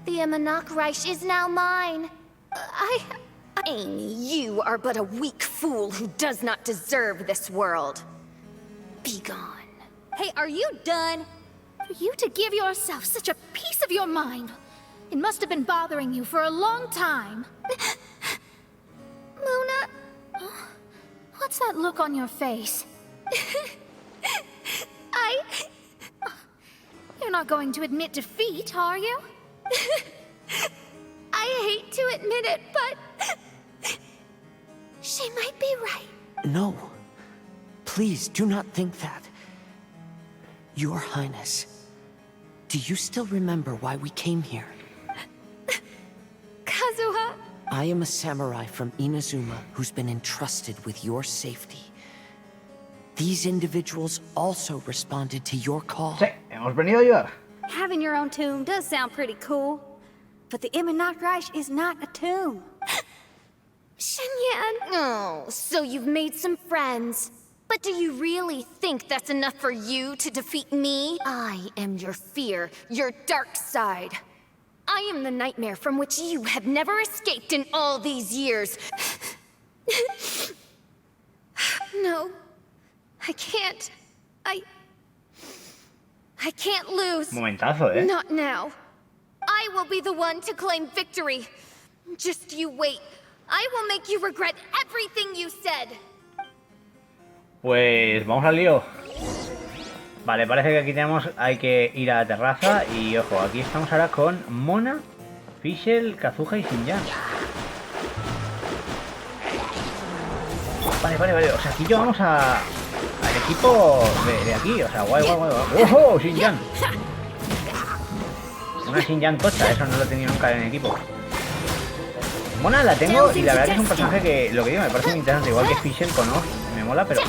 The Emanach Reich is now mine. Amy, you are but a weak fool who does not deserve this world. Be gone. Hey, are you done? For you to give yourself such a piece of your mind, it must have been bothering you for a long time. Mona? What's that look on your face? You're not going to admit defeat, are you? I hate to admit it, but she might be right. No. Please do not think that. Your Highness, do you still remember why we came here? KAZUHA? I am a samurai from Inazuma who's been entrusted with your safety. These individuals also responded to your call. Sí, hemos venido a ayudar. Having your own tomb does sound pretty cool. But the Emanach Reich is not a tomb. Shenyan! Oh, so you've made some friends. But do you really think that's enough for you to defeat me? I am your fear, your dark side. I am the nightmare from which you have never escaped in all these years. No. I can't. I can't lose. Momentazo, ¿eh? Not now. I will be the one to claim victory. Just you wait. I will make you regret everything you said. Pues vamos al lío. Vale, parece que aquí hay que ir a la terraza y ojo, aquí estamos ahora con Mona, Fischl, KAZUHA y Xinjiang. Vale, o sea, aquí llevamos al equipo de aquí, o sea, guay. ¡Ojo! Xinjiang. Una Xinjiang tocha, eso no lo he tenido nunca en el equipo. Mona la tengo y la verdad que es un personaje que, lo que digo, me parece muy interesante, igual que Fischl con Oz, me mola, pero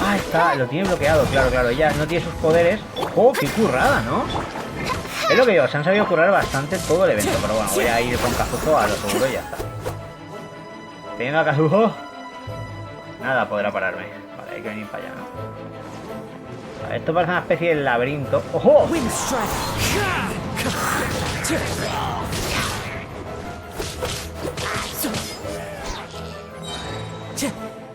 lo tiene bloqueado, claro, ella no tiene sus poderes. ¡Oh, qué currada!, ¿no? Es lo que digo, se han sabido currar bastante todo el evento, pero bueno, voy a ir con KAZUHA a lo seguro y ya está. Teniendo a KAZUHA, nada podrá pararme. Vale, hay que venir para allá, ¿no? Vale, esto parece una especie de laberinto. ¡Ojo!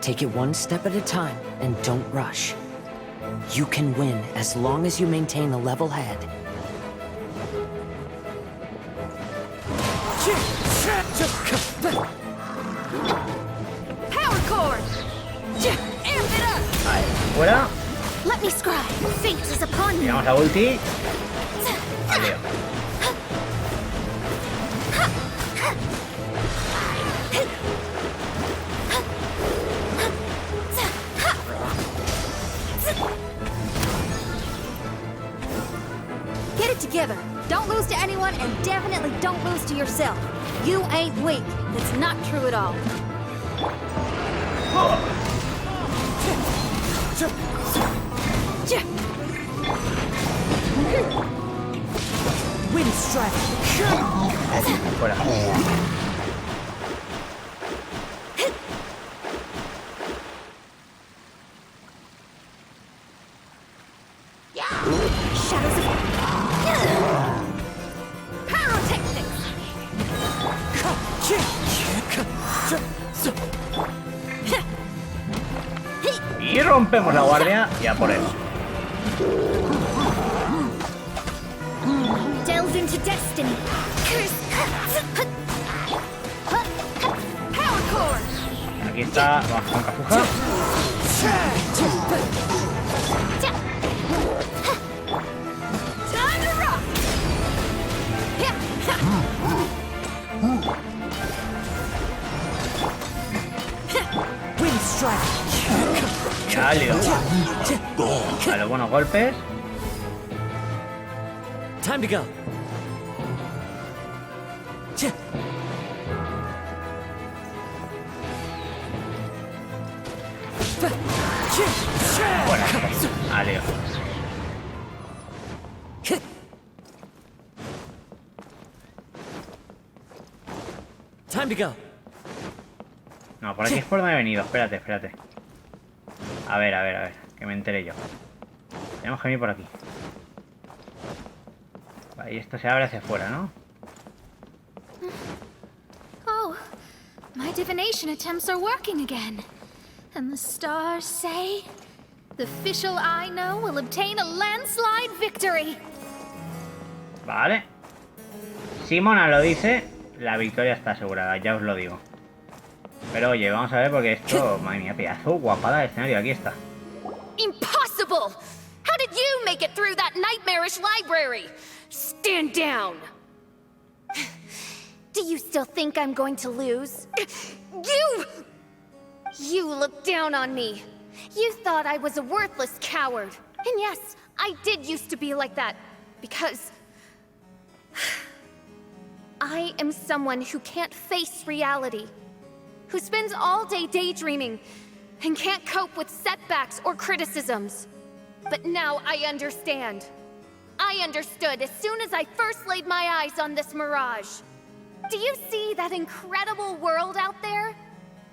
Take it one step at a time and don't rush. You can win as long as you maintain a level head. Power cord! Amp it up! Vale, fuera. Let me scribe. Fate is upon you. Llegamos a ulti. Vale. Get it together. Don't lose to anyone and definitely don't lose to yourself. You ain't weak. That's not true at all. Wind strike. Fuera. Shadows of pyrotechnics. Y rompemos la guardia y a por él. Delve into destiny. Power cord. Aquí está, vamos con KAZUHA. Time to rock. Wind strike. Ya le doy. A los buenos golpes. Time to go. Fuera. Adiós. Time to go. No, por aquí es por donde he venido. Espérate. A ver. Que me enteré yo. Tenemos que venir por aquí. Vale, y esto se abre hacia afuera, ¿no? Oh, my divination attempts are working again. And the stars say the Fischl I know will obtain a landslide victory. Vale. Si Mona lo dice, la victoria está asegurada, ya os lo digo. Pero oye, vamos a ver porque esto... Madre mía, pedazo guapada de escenario. Aquí está. Impossible! How did you make it through that nightmarish library? Stand down! Do you still think I'm going to lose? You looked down on me. You thought I was a worthless coward. And yes, I did used to be like that. Because... I am someone who can't face reality. Who spends all day daydreaming and can't cope with setbacks or criticisms. But now I understand. I understood as soon as I first laid my eyes on this mirage. Do you see that incredible world out there?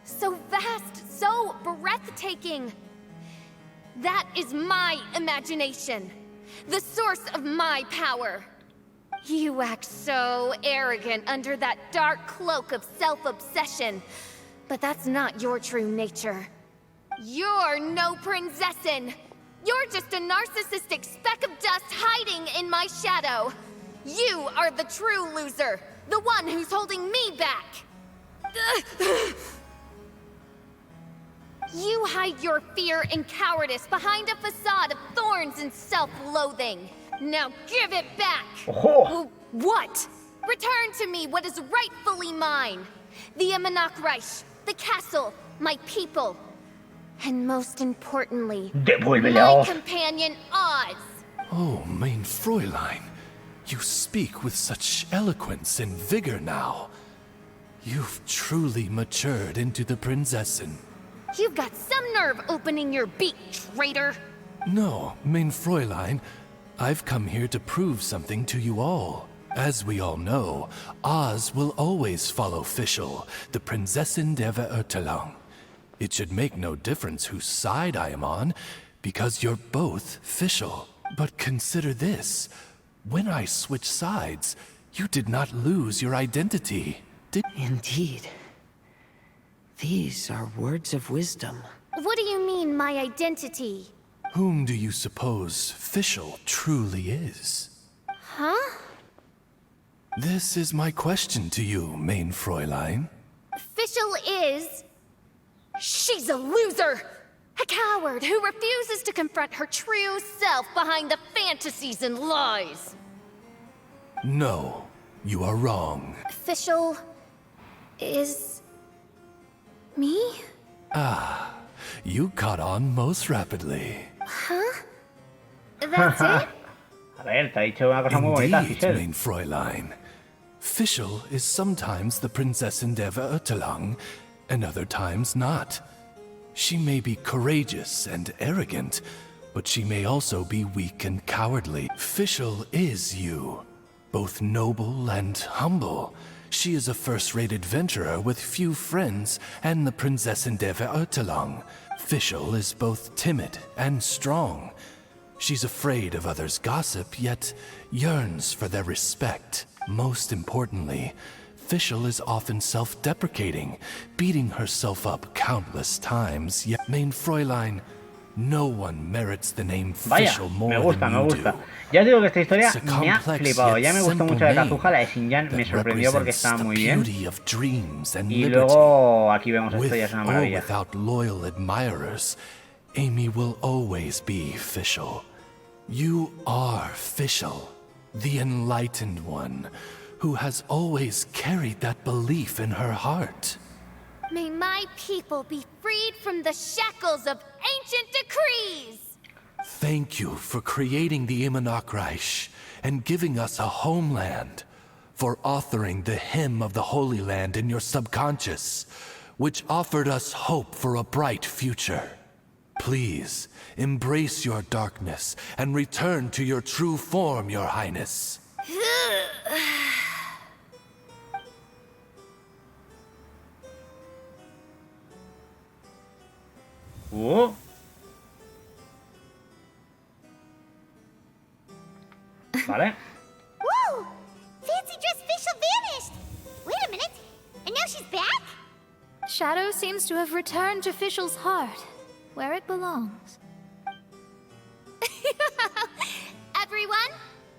So vast, so breathtaking. That is my imagination. The source of my power. You act so arrogant under that dark cloak of self-obsession. But that's not your true nature. You're no prinzessin. You're just a narcissistic speck of dust hiding in my shadow. You are the true loser. The one who's holding me back. You hide your fear and cowardice behind a facade of thorns and self-loathing. Now give it back! Oh. What? Return to me what is rightfully mine. The Emanach Reich, the castle, my people. And most importantly, my companion Oz. Oh, mein Fräulein. You speak with such eloquence and vigor now. You've truly matured into the Prinzessin. You've got some nerve opening your beak, traitor. No, mein Fräulein. I've come here to prove something to you all. As we all know, Oz will always follow Fischl, the Prinzessin der Verurteilung. It should make no difference whose side I am on, because you're both Fischl. But consider this. When I switched sides, you did not lose your identity, did you? Indeed. These are words of wisdom. What do you mean, my identity? Whom do you suppose Fischl truly is? Huh? This is my question to you, mein Fräulein. Fischl is... She's a loser! A coward who refuses to confront her true self behind the fantasies and lies. No, you are wrong. Fischl is... me? Ah, you caught on most rapidly. Huh? That's it? A ver, te ha dicho una cosa muy bonita, Indeed, Fischl. mein Fräulein. Fischl is sometimes the Prinzessin der Verurteilung, and other times not. She may be courageous and arrogant, but she may also be weak and cowardly. Fischl is you, both noble and humble. She is a first-rate adventurer with few friends and the Prinzessin der Verurteilung. Fischl is both timid and strong. She's afraid of others' gossip, yet yearns for their respect. Most importantly, Fischl is often self-deprecating, beating herself up countless times, yet, mein Fräulein, no one merits the name Fischl more me gusta, than me you gusta. do. Ya os digo que esta historia It's a me ha complex flipado. yet Ya me gustó simple mucho de name KAZUHA, la de Xinjiang me that sorprendió porque represents estaba the muy bien. beauty of dreams and Y liberty. luego aquí vemos esto, With ya es una or maravilla. without loyal admirers, Amy will always be Fischl. You are Fischl, the enlightened one, who has always carried that belief in her heart. May my people be freed from the shackles of ancient decrees! Thank you for creating the Emanach Reich and giving us a homeland, for authoring the hymn of the Holy Land in your subconscious, which offered us hope for a bright future. Please, embrace your darkness and return to your true form, Your Highness. Vale. Whoa! Fancy dress Fischl vanished! Wait a minute, and now she's back? Shadow seems to have returned to Fischl's heart, where it belongs. Everyone,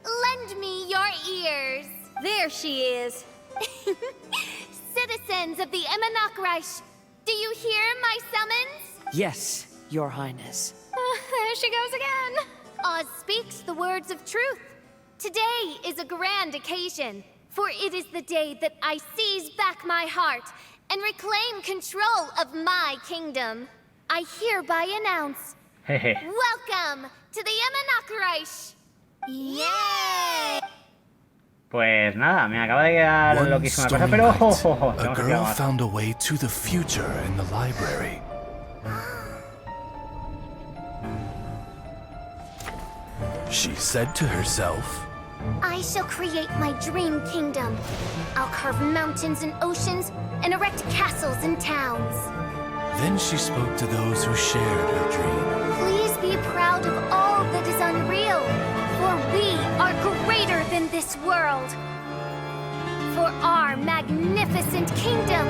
lend me your ears. There she is. Citizens of the Reich, do you hear my summons? Yes, Your Highness. There she goes again. Oz speaks the words of truth. Today is a grand occasion, for it is the day that I seize back my heart and reclaim control of my kingdom. I hereby announce, welcome to the Reich. ¡Yay! Pues nada, me acaba de quedar loquísima cosa, pero ojo, a girl found a way to the future in the library. She said to herself, I shall create my dream kingdom. I'll carve mountains and oceans and erect castles and towns. Then she spoke to those who shared her dream. Please be proud of all that is unreal, for we are greater than this world. For our magnificent kingdom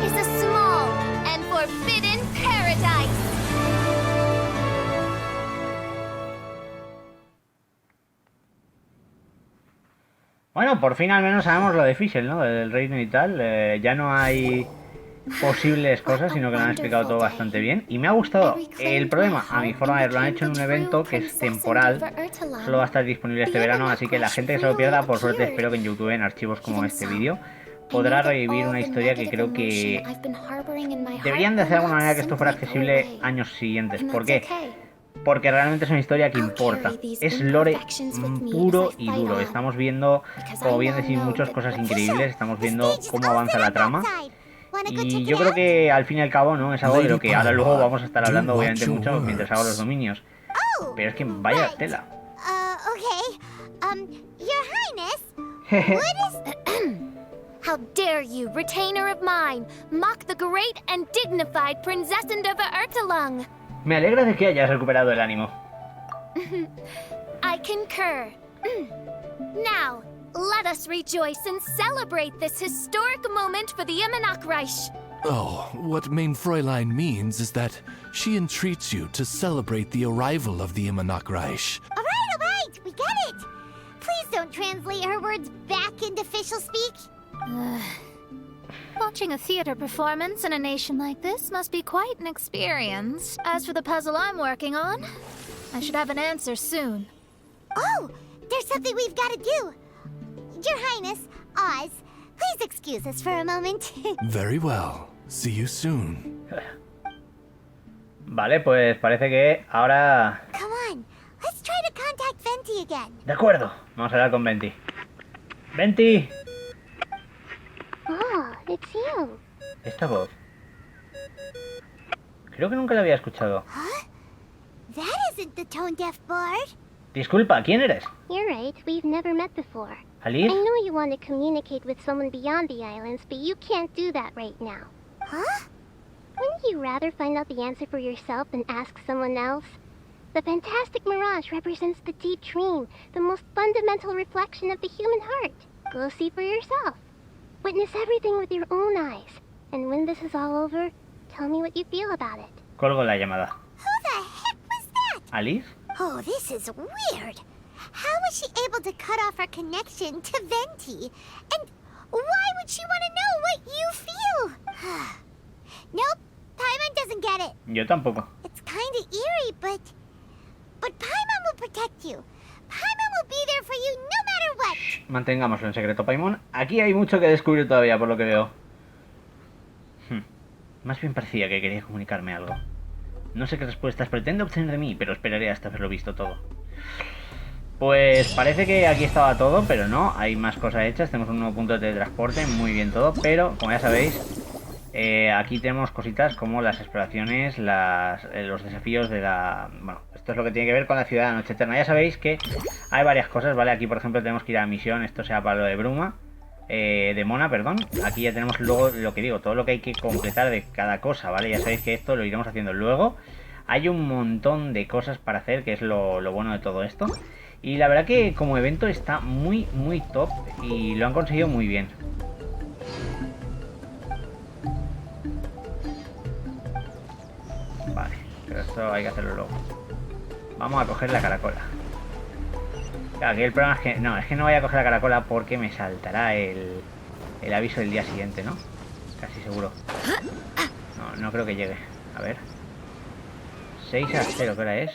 is a small and forbidden paradise. Bueno, por fin al menos sabemos lo de Fischl, ¿no? Del reino y tal. Ya no hay posibles cosas, sino que lo han explicado todo bastante bien. Y me ha gustado. El problema, a mi forma de ver, lo han hecho en un evento que es temporal. Solo va a estar disponible este verano, así que la gente que se lo pierda, por suerte espero que en YouTube, en archivos como este vídeo, podrá revivir una historia que creo que deberían de hacer de alguna manera que esto fuera accesible años siguientes. ¿Por qué? Porque realmente es una historia que importa. Es lore puro y duro. Estamos viendo, como bien decís, muchas cosas increíbles. Estamos viendo cómo avanza la trama. Y yo creo que al fin y al cabo no es algo de lo que ahora luego vamos a estar hablando obviamente mucho mientras hago los dominios. Pero es que vaya tela. Your Highness, what is... How dare you, retainer of mine, mock the great and dignified Prinzessin der Verurteilung? Me alegra de que hayas recuperado el ánimo. I concur. Now, let us rejoice and celebrate this historic moment for the Reich. Oh, what Mein Fräulein means is that she entreats you to celebrate the arrival of the Reich. All right, we get it. Please don't translate her words back into Fischl speak. Watching a theater performance in a nation like this must be quite an experience. As for the puzzle I'm working on, I should have an answer soon. Oh, there's something we've got to do. Your Highness, Oz, please excuse us for a moment. Very well. See you soon. Vale, pues parece que ahora... Come on, let's try to contact Venti again. De acuerdo, vamos a hablar con Venti. ¡Venti! Oh, it's you. Esta voz. Creo que nunca la había escuchado. Huh? That isn't the tone-deaf bard. Disculpa, ¿quién eres? You're right, we've never met before. ¿Alice? I know you want to communicate with someone beyond the islands, but you can't do that right now. Huh? Wouldn't you rather find out the answer for yourself than ask someone else? The fantastic mirage represents the deep dream, the most fundamental reflection of the human heart. Go see for yourself. Witness everything with your own eyes. And when this is all over, tell me what you feel about it. Colgo la llamada. Who the heck was that? ¿Alice? Oh, this is weird. How was she able to cut off her connection to Venti? And why would she want to know what you feel? Nope, Paimon doesn't get it. Yo tampoco. It's kind of eerie, but Paimon will protect you. Paimon will be there for you no matter what. Mantengámoslo en secreto, Paimon. Aquí hay mucho que descubrir todavía, por lo que veo. Más bien parecía que quería comunicarme algo. No sé qué respuestas pretende obtener de mí, pero esperaré hasta haberlo visto todo. Pues parece que aquí estaba todo, pero no, hay más cosas hechas. Tenemos un nuevo punto de teletransporte, muy bien todo, pero como ya sabéis, Aquí tenemos cositas como las exploraciones, los desafíos de la... Bueno, esto es lo que tiene que ver con la ciudad de Noche Eterna. Ya sabéis que hay varias cosas, ¿vale? Aquí, por ejemplo, tenemos que ir a la misión, esto sea para lo de Bruma, de Mona, perdón. Aquí ya tenemos luego lo que digo, todo lo que hay que completar de cada cosa, ¿vale? Ya sabéis que esto lo iremos haciendo luego. Hay un montón de cosas para hacer, que es lo bueno de todo esto. Y la verdad que como evento está muy, muy top y lo han conseguido muy bien. Vale, pero esto hay que hacerlo luego. Vamos a coger la caracola. Claro, aquí el problema es que no voy a coger la caracola porque me saltará el aviso del día siguiente, ¿no? Casi seguro. No creo que llegue. A ver. 6-0, ¿qué hora es?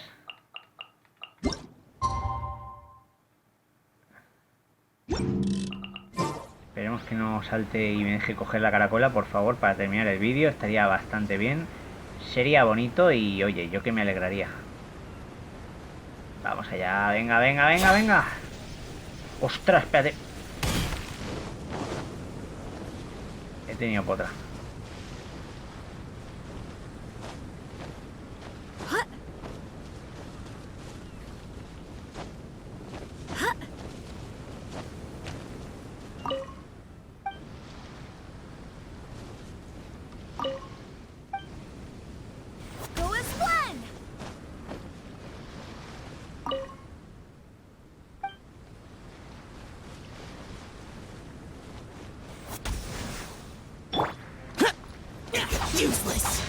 Esperemos que no salte y me deje coger la caracola, por favor, para terminar el vídeo. Estaría bastante bien. Sería bonito y, oye, yo que me alegraría. Vamos allá, venga, venga, venga, venga. Ostras, espérate. He tenido potra. Useless.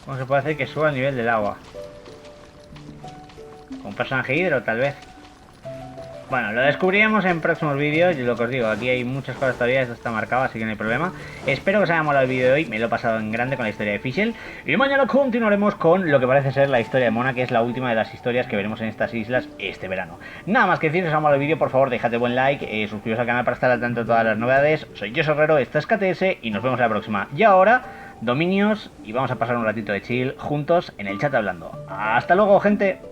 ¿Cómo se puede hacer que suba el nivel del agua? ¿Con un personaje hidro, tal vez? Bueno, lo descubriremos en próximos vídeos. Y lo que os digo, aquí hay muchas cosas todavía. Esto está marcado, así que no hay problema. Espero que os haya molado el vídeo de hoy. Me lo he pasado en grande con la historia de Fischl. Y mañana continuaremos con lo que parece ser la historia de Mona, que es la última de las historias que veremos en estas islas este verano. Nada más que decir, si os ha molado el vídeo, por favor, dejad buen like, suscribiros al canal para estar al tanto de todas las novedades. Soy yo, Herrero, esto es KTS y nos vemos en la próxima. Y ahora, dominios, y vamos a pasar un ratito de chill juntos en el chat hablando. ¡Hasta luego, gente!